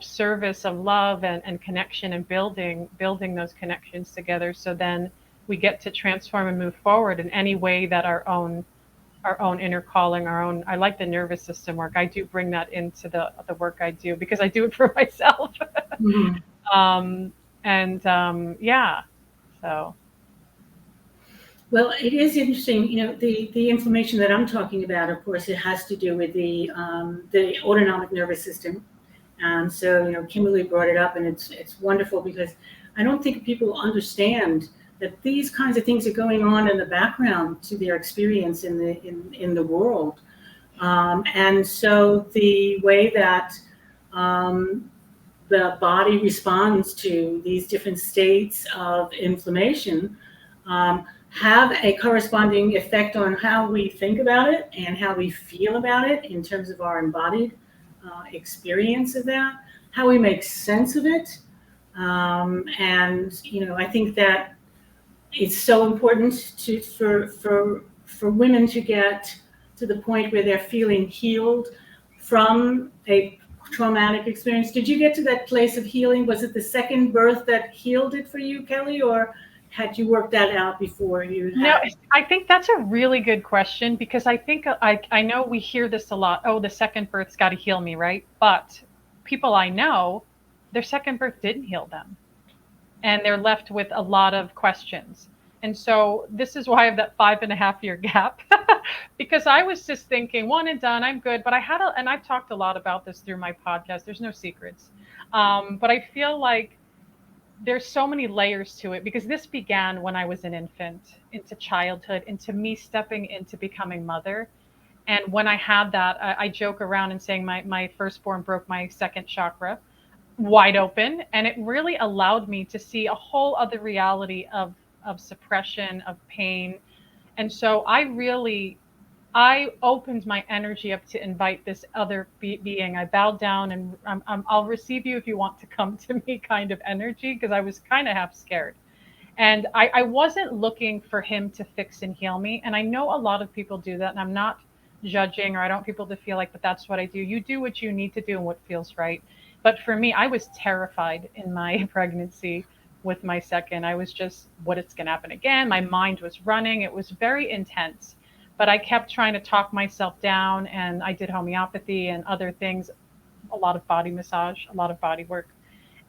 service of love and connection and building those connections together. So then we get to transform and move forward in any way that our own inner calling, I like the nervous system work. I do bring that into the work I do because I do it for myself. Yeah, so. Well, it is interesting, the information that I'm talking about, of course, it has to do with the autonomic nervous system. And so, Kimberly brought it up, and it's wonderful because I don't think people understand that these kinds of things are going on in the background to their experience in the world. And so the way that the body responds to these different states of inflammation have a corresponding effect on how we think about it and how we feel about it in terms of our embodied experience of that, how we make sense of it. And, I think that it's so important for women to get to the point where they're feeling healed from a traumatic experience. Did you get to that place of healing? Was it the second birth that healed it for you, Kelly, or had you worked that out before you had? No, I think that's a really good question, because I think I know we hear this a lot. Oh, the second birth's got to heal me, right? But people I know, their second birth didn't heal them, and they're left with a lot of questions. And so this is why I have that 5.5-year gap, because I was just thinking one and done, I'm good. But and I've talked a lot about this through my podcast. There's no secrets. But I feel like there's so many layers to it, because this began when I was an infant, into childhood, into me stepping into becoming mother. And when I had that, I joke around and saying my firstborn broke my second chakra wide open. And it really allowed me to see a whole other reality of suppression, of pain. And so I opened my energy up to invite this other being. I bowed down and I'll receive you if you want to come to me kind of energy, because I was kind of half scared. And I wasn't looking for him to fix and heal me. And I know a lot of people do that, and I'm not judging, or I don't want people to feel like, but that's what I do. You do what you need to do and what feels right. But for me, I was terrified in my pregnancy with my second. I was just, what it's going to happen again? My mind was running. It was very intense. But I kept trying to talk myself down, and I did homeopathy and other things, a lot of body massage, a lot of body work.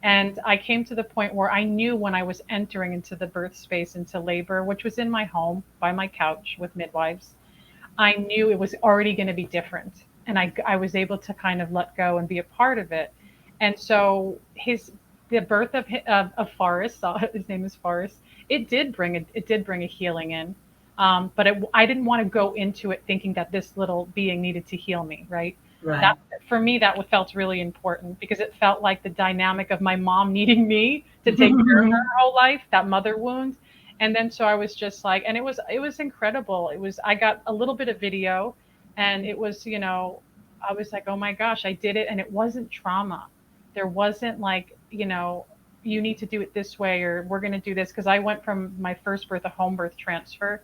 And I came to the point where I knew when I was entering into the birth space, into labor, which was in my home by my couch with midwives, I knew it was already going to be different. And I was able to kind of let go and be a part of it. And so the birth of Forrest, his name is Forrest, it did bring a healing in. But I didn't want to go into it thinking that this little being needed to heal me, right? Right. That, for me, that felt really important because it felt like the dynamic of my mom needing me to take care of her whole life, that mother wound. And then so I was just like, and it was incredible. I got a little bit of video, and it was, I was like, oh my gosh, I did it. And it wasn't trauma. There wasn't like, you need to do it this way, or we're going to do this. Cause I went from my first birth, a home birth transfer,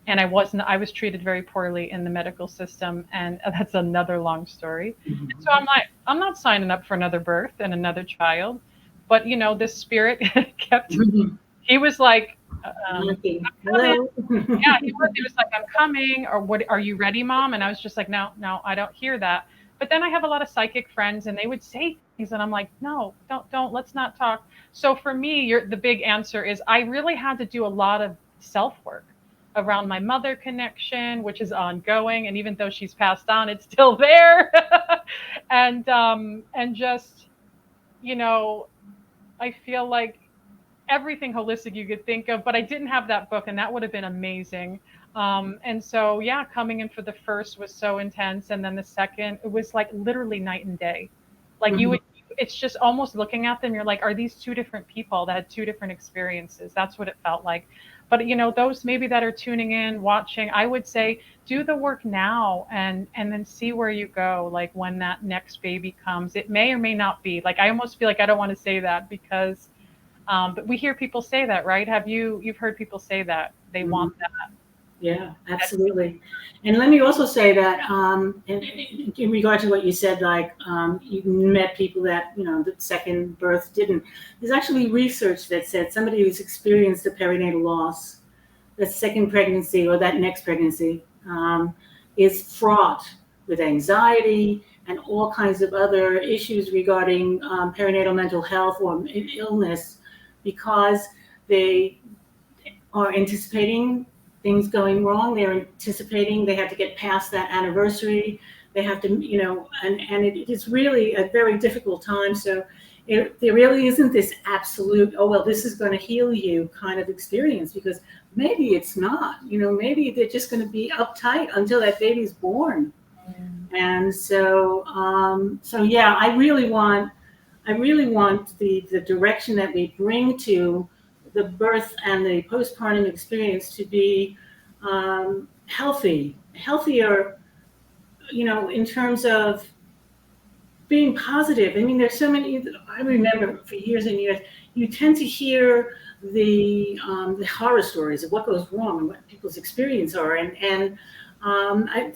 and I was treated very poorly in the medical system. And that's another long story. And so I'm like, I'm not signing up for another birth and another child. But, this spirit kept, he was like, Hello. yeah, he was like, I'm coming, or what, are you ready, Mom? And I was just like, no, I don't hear that. But then I have a lot of psychic friends, and they would say things, and I'm like, no, don't, let's not talk. So for me, the big answer is I really had to do a lot of self-work around my mother connection, which is ongoing. And even though she's passed on, it's still there. And just, I feel like everything holistic you could think of, but I didn't have that book, and that would have been amazing. And so, yeah, coming in for the first was so intense. And then the second, it was like literally night and day. Like it's just almost looking at them, you're like, are these two different people that had two different experiences? That's what it felt like. But, those maybe that are tuning in, watching, I would say, do the work now and then see where you go. Like when that next baby comes, it may or may not be. Like, I almost feel like I don't want to say that because, but we hear people say that, right? You've heard people say that they want that. Yeah, absolutely. And let me also say that in regard to what you said, like you met people that, the second birth didn't. There's actually research that said somebody who's experienced a perinatal loss, the second pregnancy or that next pregnancy is fraught with anxiety and all kinds of other issues regarding perinatal mental health or illness because they are anticipating things going wrong. They're anticipating they have to get past that anniversary. They have to, and it is really a very difficult time. So there really isn't this absolute, oh, well, this is going to heal you kind of experience because maybe it's not, maybe they're just going to be uptight until that baby's born. And so, yeah, I really want the direction that we bring to the birth and the postpartum experience to be healthier, in terms of being positive. I mean, there's so many, I remember for years and years, you tend to hear the horror stories of what goes wrong and what people's experience are. And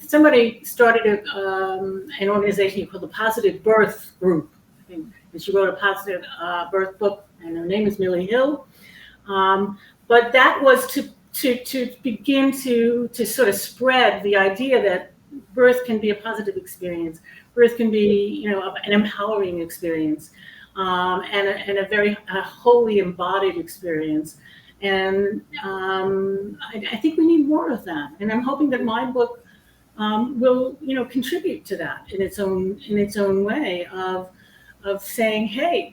somebody started an organization called the Positive Birth Group. I think, and she wrote a positive birth book, and her name is Millie Hill. But that was to begin to sort of spread the idea that birth can be a positive experience. Birth can be, an empowering experience, and a very wholly embodied experience. And I think we need more of that. And I'm hoping that my book will, contribute to that in its own way of saying, hey,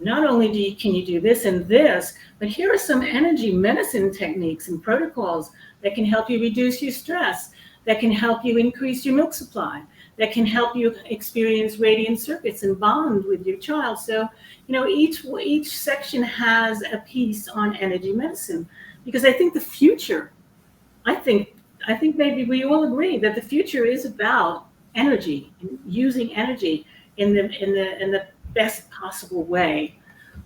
not only can you do this and this, but here are some energy medicine techniques and protocols that can help you reduce your stress, that can help you increase your milk supply, that can help you experience radiant circuits and bond with your child. So, each section has a piece on energy medicine, because I think the future, I think maybe we all agree that the future is about energy and using energy in the best possible way.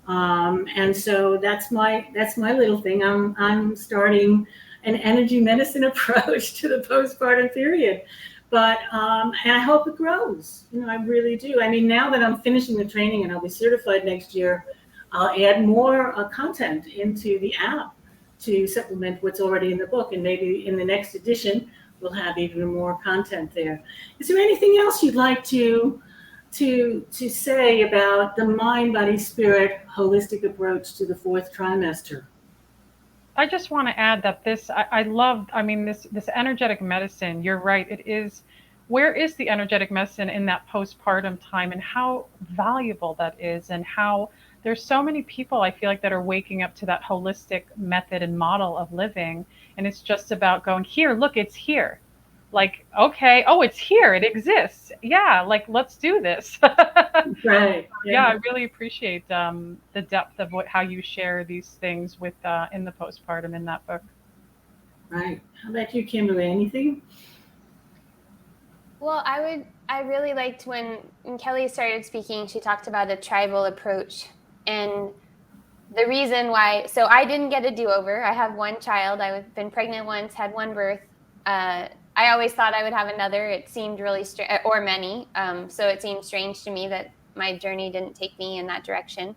And so that's my little thing. I'm starting an energy medicine approach to the postpartum period, but and I hope it grows. I really do. I mean, now that I'm finishing the training and I'll be certified next year, I'll add more content into the app to supplement what's already in the book, and maybe in the next edition we'll have even more content there. Is there anything else you'd like to to say about the mind, body, spirit holistic approach to the fourth trimester? I just want to add that I love, I mean, this energetic medicine, you're right, it is, where is the energetic medicine in that postpartum time, and how valuable that is, and how there's so many people I feel like that are waking up to that holistic method and model of living. And it's just about going, here, look, it's here. Like, okay, oh, it's here, it exists. Yeah, like, let's do this. Right. Yeah, I really appreciate the depth of how you share these things with in the postpartum in that book. Right. How about you, Kimberly? Anything? Well, I really liked when Kelly started speaking, she talked about a tribal approach. And the reason why, so I didn't get a do-over. I have one child. I've been pregnant once, had one birth. I always thought I would have another. It seemed really strange, or many. So it seemed strange to me that my journey didn't take me in that direction.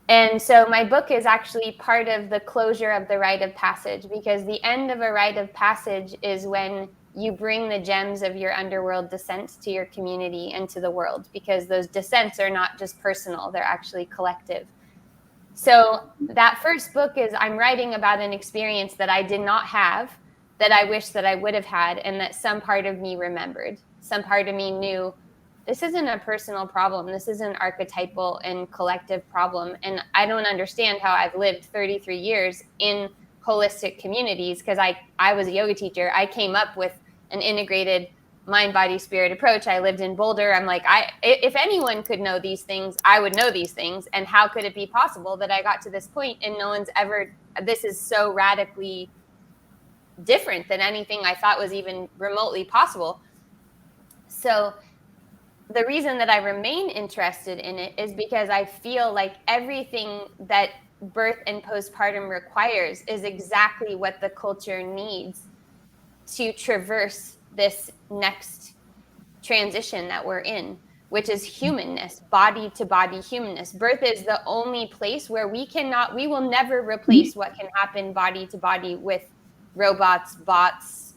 And so my book is actually part of the closure of the rite of passage, because the end of a rite of passage is when you bring the gems of your underworld descents to your community and to the world, because those descents are not just personal, they're actually collective. So that first book is, I'm writing about an experience that I did not have, that I wish that I would have had, and that some part of me remembered. Some part of me knew this isn't a personal problem. This is an archetypal and collective problem. And I don't understand how I've lived 33 years in holistic communities, because I was a yoga teacher. I came up with an integrated mind, body, spirit approach. I lived in Boulder. I'm like, if anyone could know these things, I would know these things. And how could it be possible that I got to this point and no one's ever, this is so radically different than anything I thought was even remotely possible. So the reason that I remain interested in it is because I feel like everything that birth and postpartum requires is exactly what the culture needs to traverse this next transition that we're in, which is humanness, body to body humanness. Birth is the only place where we will never replace what can happen body to body with robots, bots,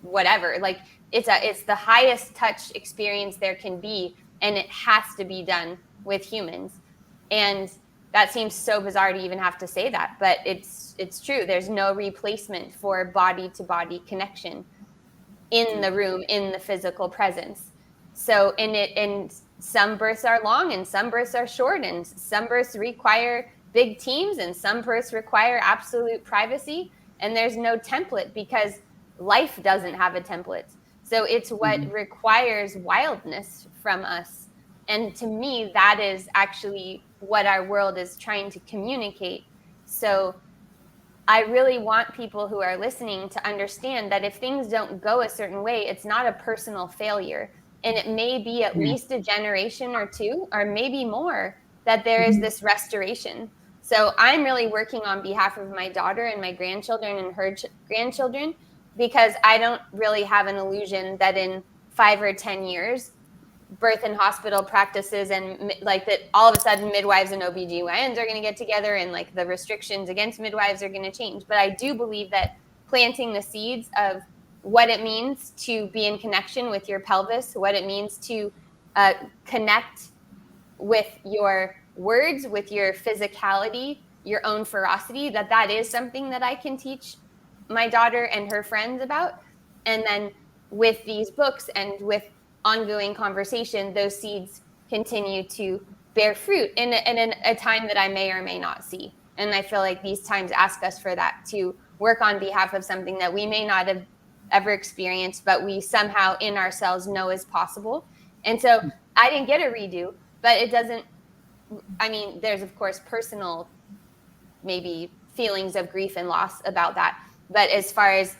whatever. Like, it's the highest touch experience there can be, and it has to be done with humans. And that seems so bizarre to even have to say that, but it's true. There's no replacement for body to body connection in the room, in the physical presence. So and some births are long and some births are short, and some births require big teams and some births require absolute privacy. And there's no template, because life doesn't have a template. So it's what requires wildness from us. And to me, that is actually what our world is trying to communicate. So I really want people who are listening to understand that if things don't go a certain way, it's not a personal failure. And it may be at least a generation or two, or maybe more, that there is this restoration. So I'm really working on behalf of my daughter and my grandchildren and her grandchildren, because I don't really have an illusion that in 5 or 10 years, birth and hospital practices and like that all of a sudden midwives and OBGYNs are going to get together and like the restrictions against midwives are going to change. But I do believe that planting the seeds of what it means to be in connection with your pelvis, what it means to connect with your words, with your physicality, your own ferocity, that is something that I can teach my daughter and her friends about. And then with these books and with ongoing conversation, those seeds continue to bear fruit in a time that I may or may not see. And I feel like these times ask us for that, to work on behalf of something that we may not have ever experienced, but we somehow in ourselves know is possible. And so I didn't get a redo, but it doesn't, I mean, there's of course personal maybe feelings of grief and loss about that. But as far as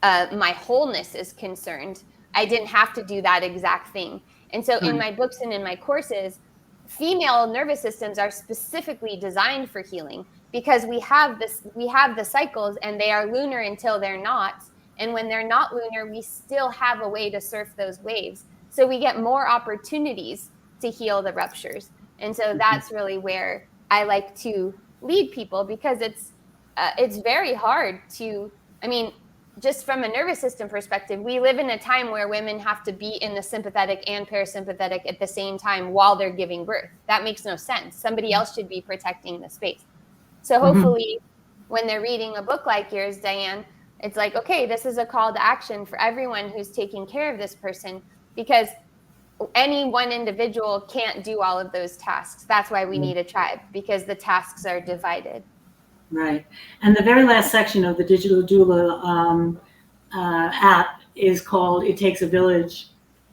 my wholeness is concerned, I didn't have to do that exact thing. And so in my books and in my courses, female nervous systems are specifically designed for healing, because we have the cycles, and they are lunar until they're not. And when they're not lunar, we still have a way to surf those waves. So we get more opportunities to heal the ruptures. And so that's really where I like to lead people, because it's very hard to, I mean, just from a nervous system perspective, we live in a time where women have to be in the sympathetic and parasympathetic at the same time while they're giving birth. That makes no sense. Somebody else should be protecting the space. So hopefully when they're reading a book like yours, Diane, it's like, okay, this is a call to action for everyone who's taking care of this person, because any one individual can't do all of those tasks. That's why we need a tribe, because the tasks are divided. Right. And the very last section of the Digital Doula app is called It Takes a Village.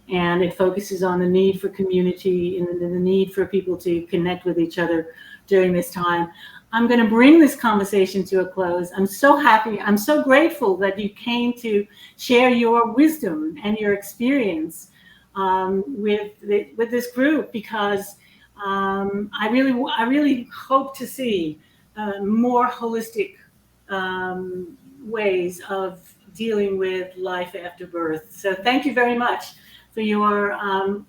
And it focuses on the need for community and the need for people to connect with each other during this time. I'm going to bring this conversation to a close. I'm so happy. I'm so grateful that you came to share your wisdom and your experience with this group, because I really hope to see more holistic ways of dealing with life after birth. So thank you very much for your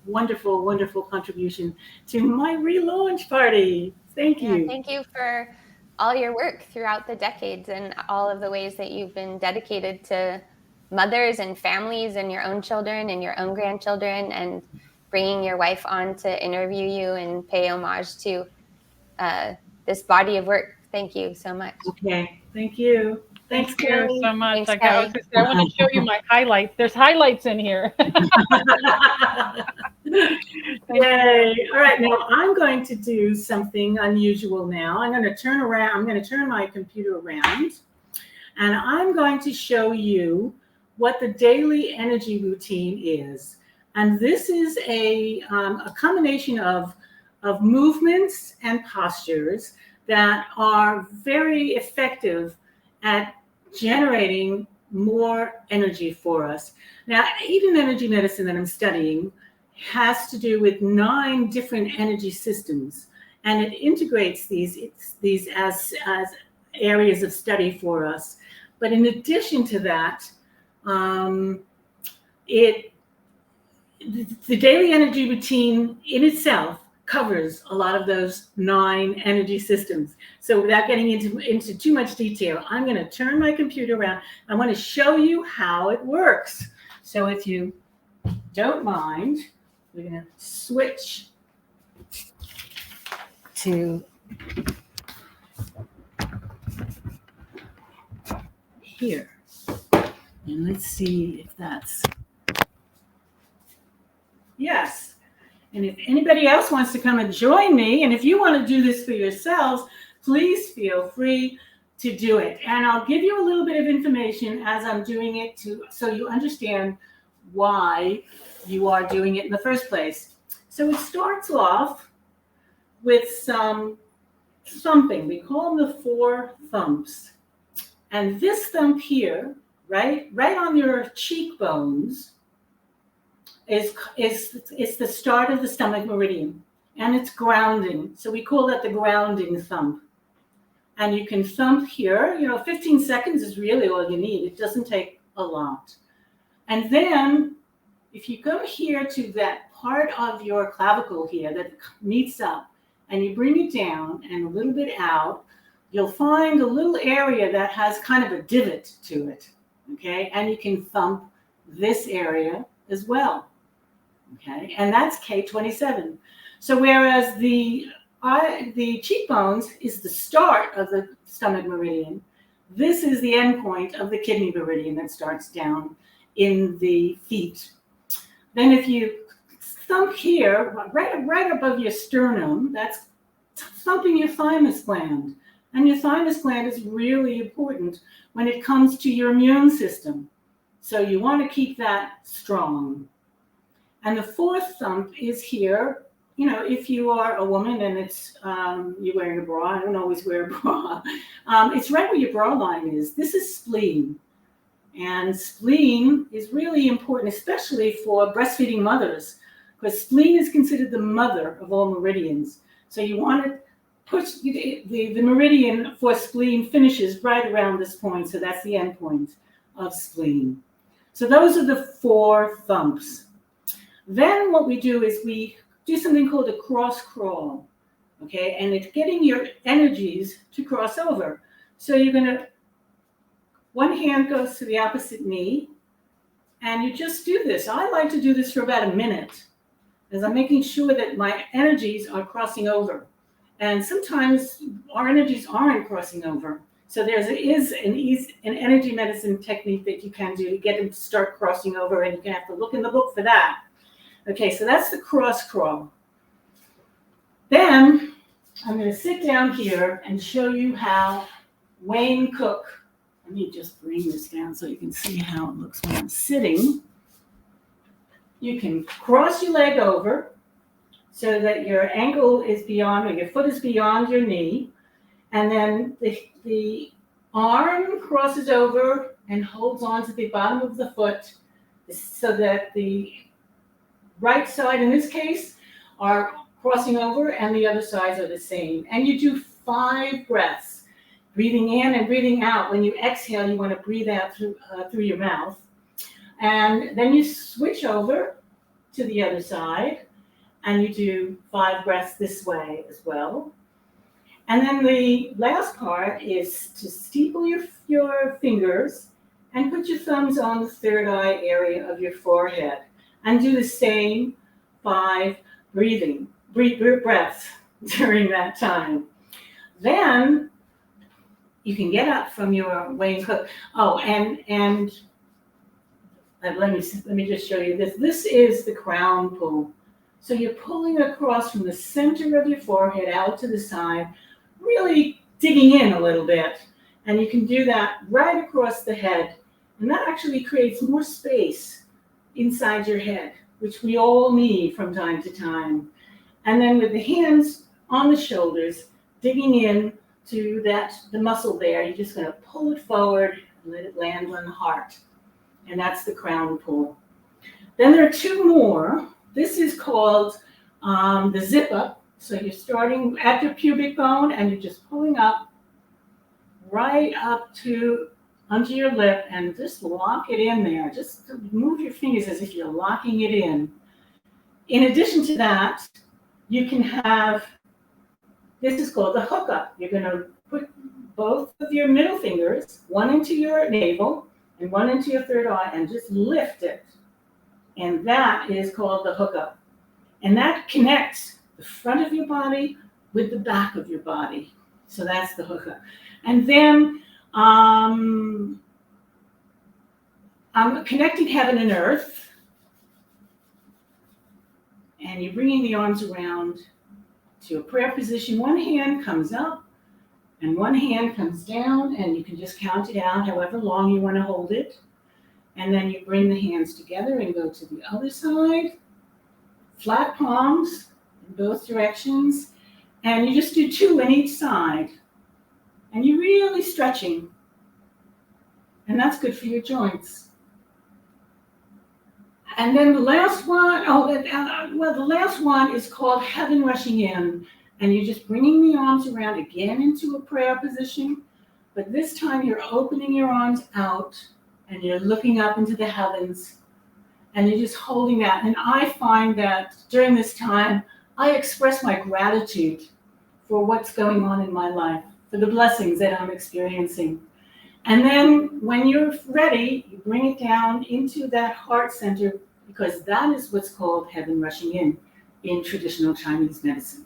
wonderful, wonderful contribution to my relaunch party. Thank you. Yeah, thank you for all your work throughout the decades and all of the ways that you've been dedicated to mothers and families and your own children and your own grandchildren, and bringing your wife on to interview you and pay homage to this body of work. Thank you so much. Okay, thank you. Thanks, Thank you Kelly. so much. Thanks, I want to show you my highlights. There's highlights in here. Yay. All right, now I'm going to do something unusual now. I'm going to turn my computer around, and I'm going to show you what the daily energy routine is. And this is a combination of movements and postures that are very effective at generating more energy for us. Now, Eden Energy Medicine that I'm studying has to do with 9 different energy systems, and it integrates these as areas of study for us. But in addition to that, the daily energy routine in itself covers a lot of those 9 energy systems. So without getting into too much detail, I'm going to turn my computer around. I want to show you how it works. So if you don't mind, we're going to switch to here. And let's see if that's, yes. And if anybody else wants to come and join me, and if you want to do this for yourselves, please feel free to do it. And I'll give you a little bit of information as I'm doing it so you understand why you are doing it in the first place. So it starts off with some thumping. We call them the 4 thumps. And this thump here, right on your cheekbones, is the start of the stomach meridian, and it's grounding. So we call that the grounding thump. And you can thump here, 15 seconds is really all you need. It doesn't take a lot. And then if you go here to that part of your clavicle here that meets up, and you bring it down and a little bit out, you'll find a little area that has kind of a divot to it, okay? And you can thump this area as well. Okay, and that's K27. So whereas the cheekbones is the start of the stomach meridian, this is the end point of the kidney meridian that starts down in the feet. Then if you thump here, right above your sternum, that's thumping your thymus gland. And your thymus gland is really important when it comes to your immune system. So you want to keep that strong. And the 4th thump is here. If you are a woman and it's you're wearing a bra, I don't always wear a bra. It's right where your bra line is. This is spleen. And spleen is really important, especially for breastfeeding mothers, because spleen is considered the mother of all meridians. So you want to push the meridian for spleen finishes right around this point. So that's the end point of spleen. So those are the 4 thumps. Then what we do is we do something called a cross crawl, okay? And it's getting your energies to cross over. So you're going to one hand goes to the opposite knee, and you just do this. I like to do this for about a minute, as I'm making sure that my energies are crossing over. And sometimes our energies aren't crossing over. So there is an energy medicine technique that you can do to get them to start crossing over, and you can have to look in the book for that. Okay, so that's the cross crawl. Then I'm going to sit down here and show you how Wayne Cook. Let me just bring this down so you can see how it looks when I'm sitting. You can cross your leg over so that your ankle is beyond, or your foot is beyond your knee. And then the arm crosses over and holds on to the bottom of the foot so that the right side, in this case, are crossing over and the other sides are the same. And you do 5 breaths, breathing in and breathing out. When you exhale, you want to breathe out through your mouth. And then you switch over to the other side and you do 5 breaths this way as well. And then the last part is to steeple your fingers and put your thumbs on the third eye area of your forehead and do the same 5 breaths during that time. Then you can get up from your Wayne Cook. Oh, and let me just show you this. This is the crown pull. So you're pulling across from the center of your forehead out to the side, really digging in a little bit. And you can do that right across the head. And that actually creates more space inside your head, which we all need from time to time. And then with the hands on the shoulders, digging in to the muscle there, you're just going to pull it forward and let it land on the heart. And that's the crown pull. Then there are 2 more. This is called the zip up. So you're starting at your pubic bone and you're just pulling up right up to under your lip and just lock it in there. Just move your fingers as if you're locking it in. In addition to that, you can have, this is called the hookup. You're going to put both of your middle fingers, one into your navel and one into your third eye, and just lift it. And that is called the hookup. And that connects the front of your body with the back of your body. So that's the hookup. And then I'm connecting heaven and earth. And you're bringing the arms around to a prayer position. One hand comes up and one hand comes down, and you can just count it out however long you want to hold it. And then you bring the hands together and go to the other side. Flat palms in both directions. And you just do 2 on each side. And you're really stretching. And that's good for your joints. And then the last one, the last one is called Heaven Rushing In. And you're just bringing the arms around again into a prayer position. But this time you're opening your arms out and you're looking up into the heavens. And you're just holding that. And I find that during this time, I express my gratitude for what's going on in my life, for the blessings that I'm experiencing. And then when you're ready, you bring it down into that heart center, because that is what's called heaven rushing in traditional Chinese medicine.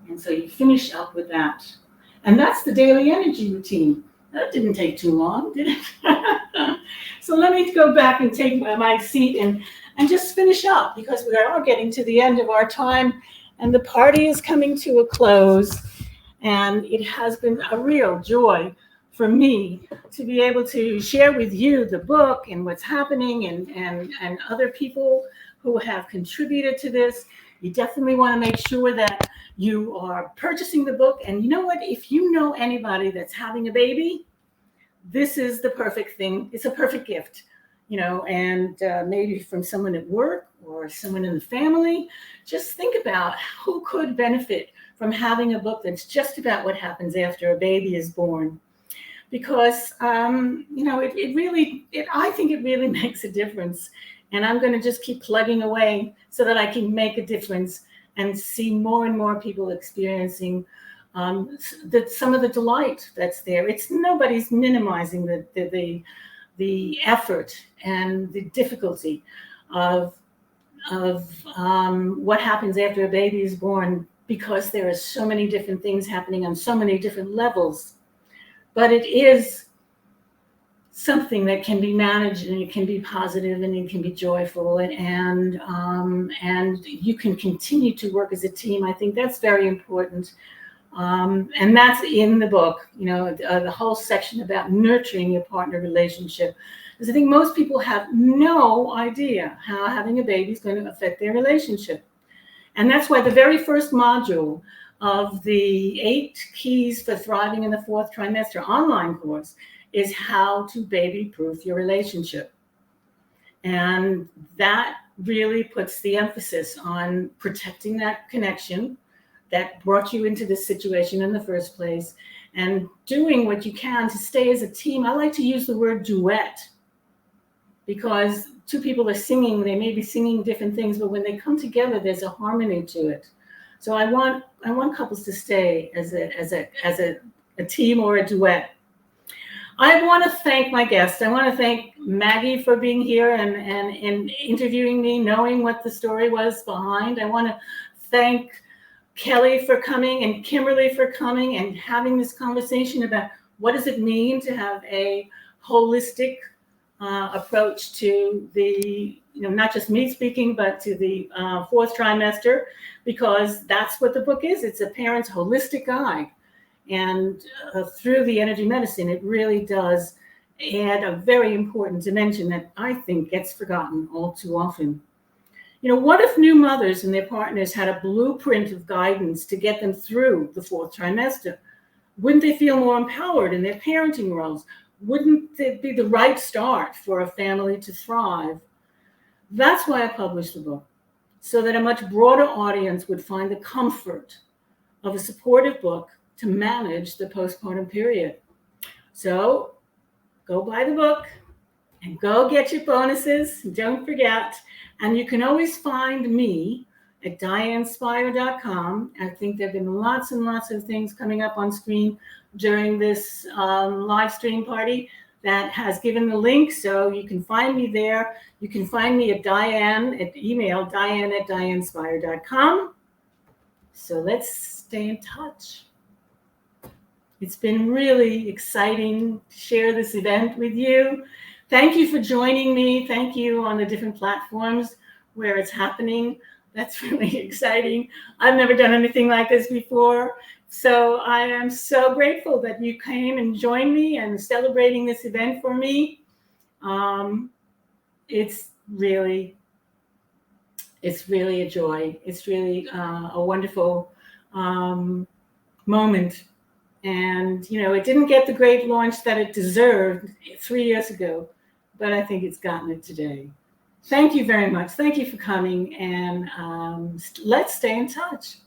And so you finish up with that. And that's the daily energy routine. That didn't take too long, did it? So let me go back and take my seat and just finish up, because we are getting to the end of our time and the party is coming to a close. And it has been a real joy for me to be able to share with you the book and what's happening and other people who have contributed to this. You definitely want to make sure that you are purchasing the book. And you know what? If you know anybody that's having a baby, this is the perfect thing. It's a perfect gift, and maybe from someone at work or someone in the family. Just think about who could benefit from having a book that's just about what happens after a baby is born. Because, I think it really makes a difference. And I'm going to just keep plugging away so that I can make a difference and see more and more people experiencing that some of the delight that's there. It's nobody's minimizing the effort and the difficulty of what happens after a baby is born, because there are so many different things happening on so many different levels. But it is something that can be managed, and it can be positive, and it can be joyful, and you can continue to work as a team. I think that's very important. And that's in the book, the whole section about nurturing your partner relationship. Because I think most people have no idea how having a baby is going to affect their relationship. And that's why the very first module of the 8 Keys for Thriving in the Fourth Trimester online course is how to baby-proof your relationship. And that really puts the emphasis on protecting that connection that brought you into this situation in the first place, and doing what you can to stay as a team. I like to use the word duet, because 2 people are singing, they may be singing different things, but when they come together, there's a harmony to it. So I want couples to stay as a team or a duet. I want to thank my guests. I want to thank Maggie for being here and interviewing me, knowing what the story was behind. I want to thank Kelly for coming, and Kimberly for coming and having this conversation about what does it mean to have a holistic approach to the, not just me speaking, but to the 4th trimester, because that's what the book is. It's a parent's holistic guide. And through the energy medicine, it really does add a very important dimension that I think gets forgotten all too often. What if new mothers and their partners had a blueprint of guidance to get them through the 4th trimester? Wouldn't they feel more empowered in their parenting roles? Wouldn't it be the right start for a family to thrive? That's why I published the book, so that a much broader audience would find the comfort of a supportive book to manage the postpartum period. So go buy the book and go get your bonuses. Don't forget. And you can always find me at dianespire.com. I think there have been lots and lots of things coming up on screen during this live stream party that has given the link. So you can find me there. You can find me at Diane, at email, diane@dianespire.com. So let's stay in touch. It's been really exciting to share this event with you. Thank you for joining me. Thank you on the different platforms where it's happening. That's really exciting. I've never done anything like this before. So I am so grateful that you came and joined me and celebrating this event for me. It's really a joy. It's really a wonderful moment. And, it didn't get the great launch that it deserved 3 years ago, but I think it's gotten it today. Thank you very much. Thank you for coming, and let's stay in touch.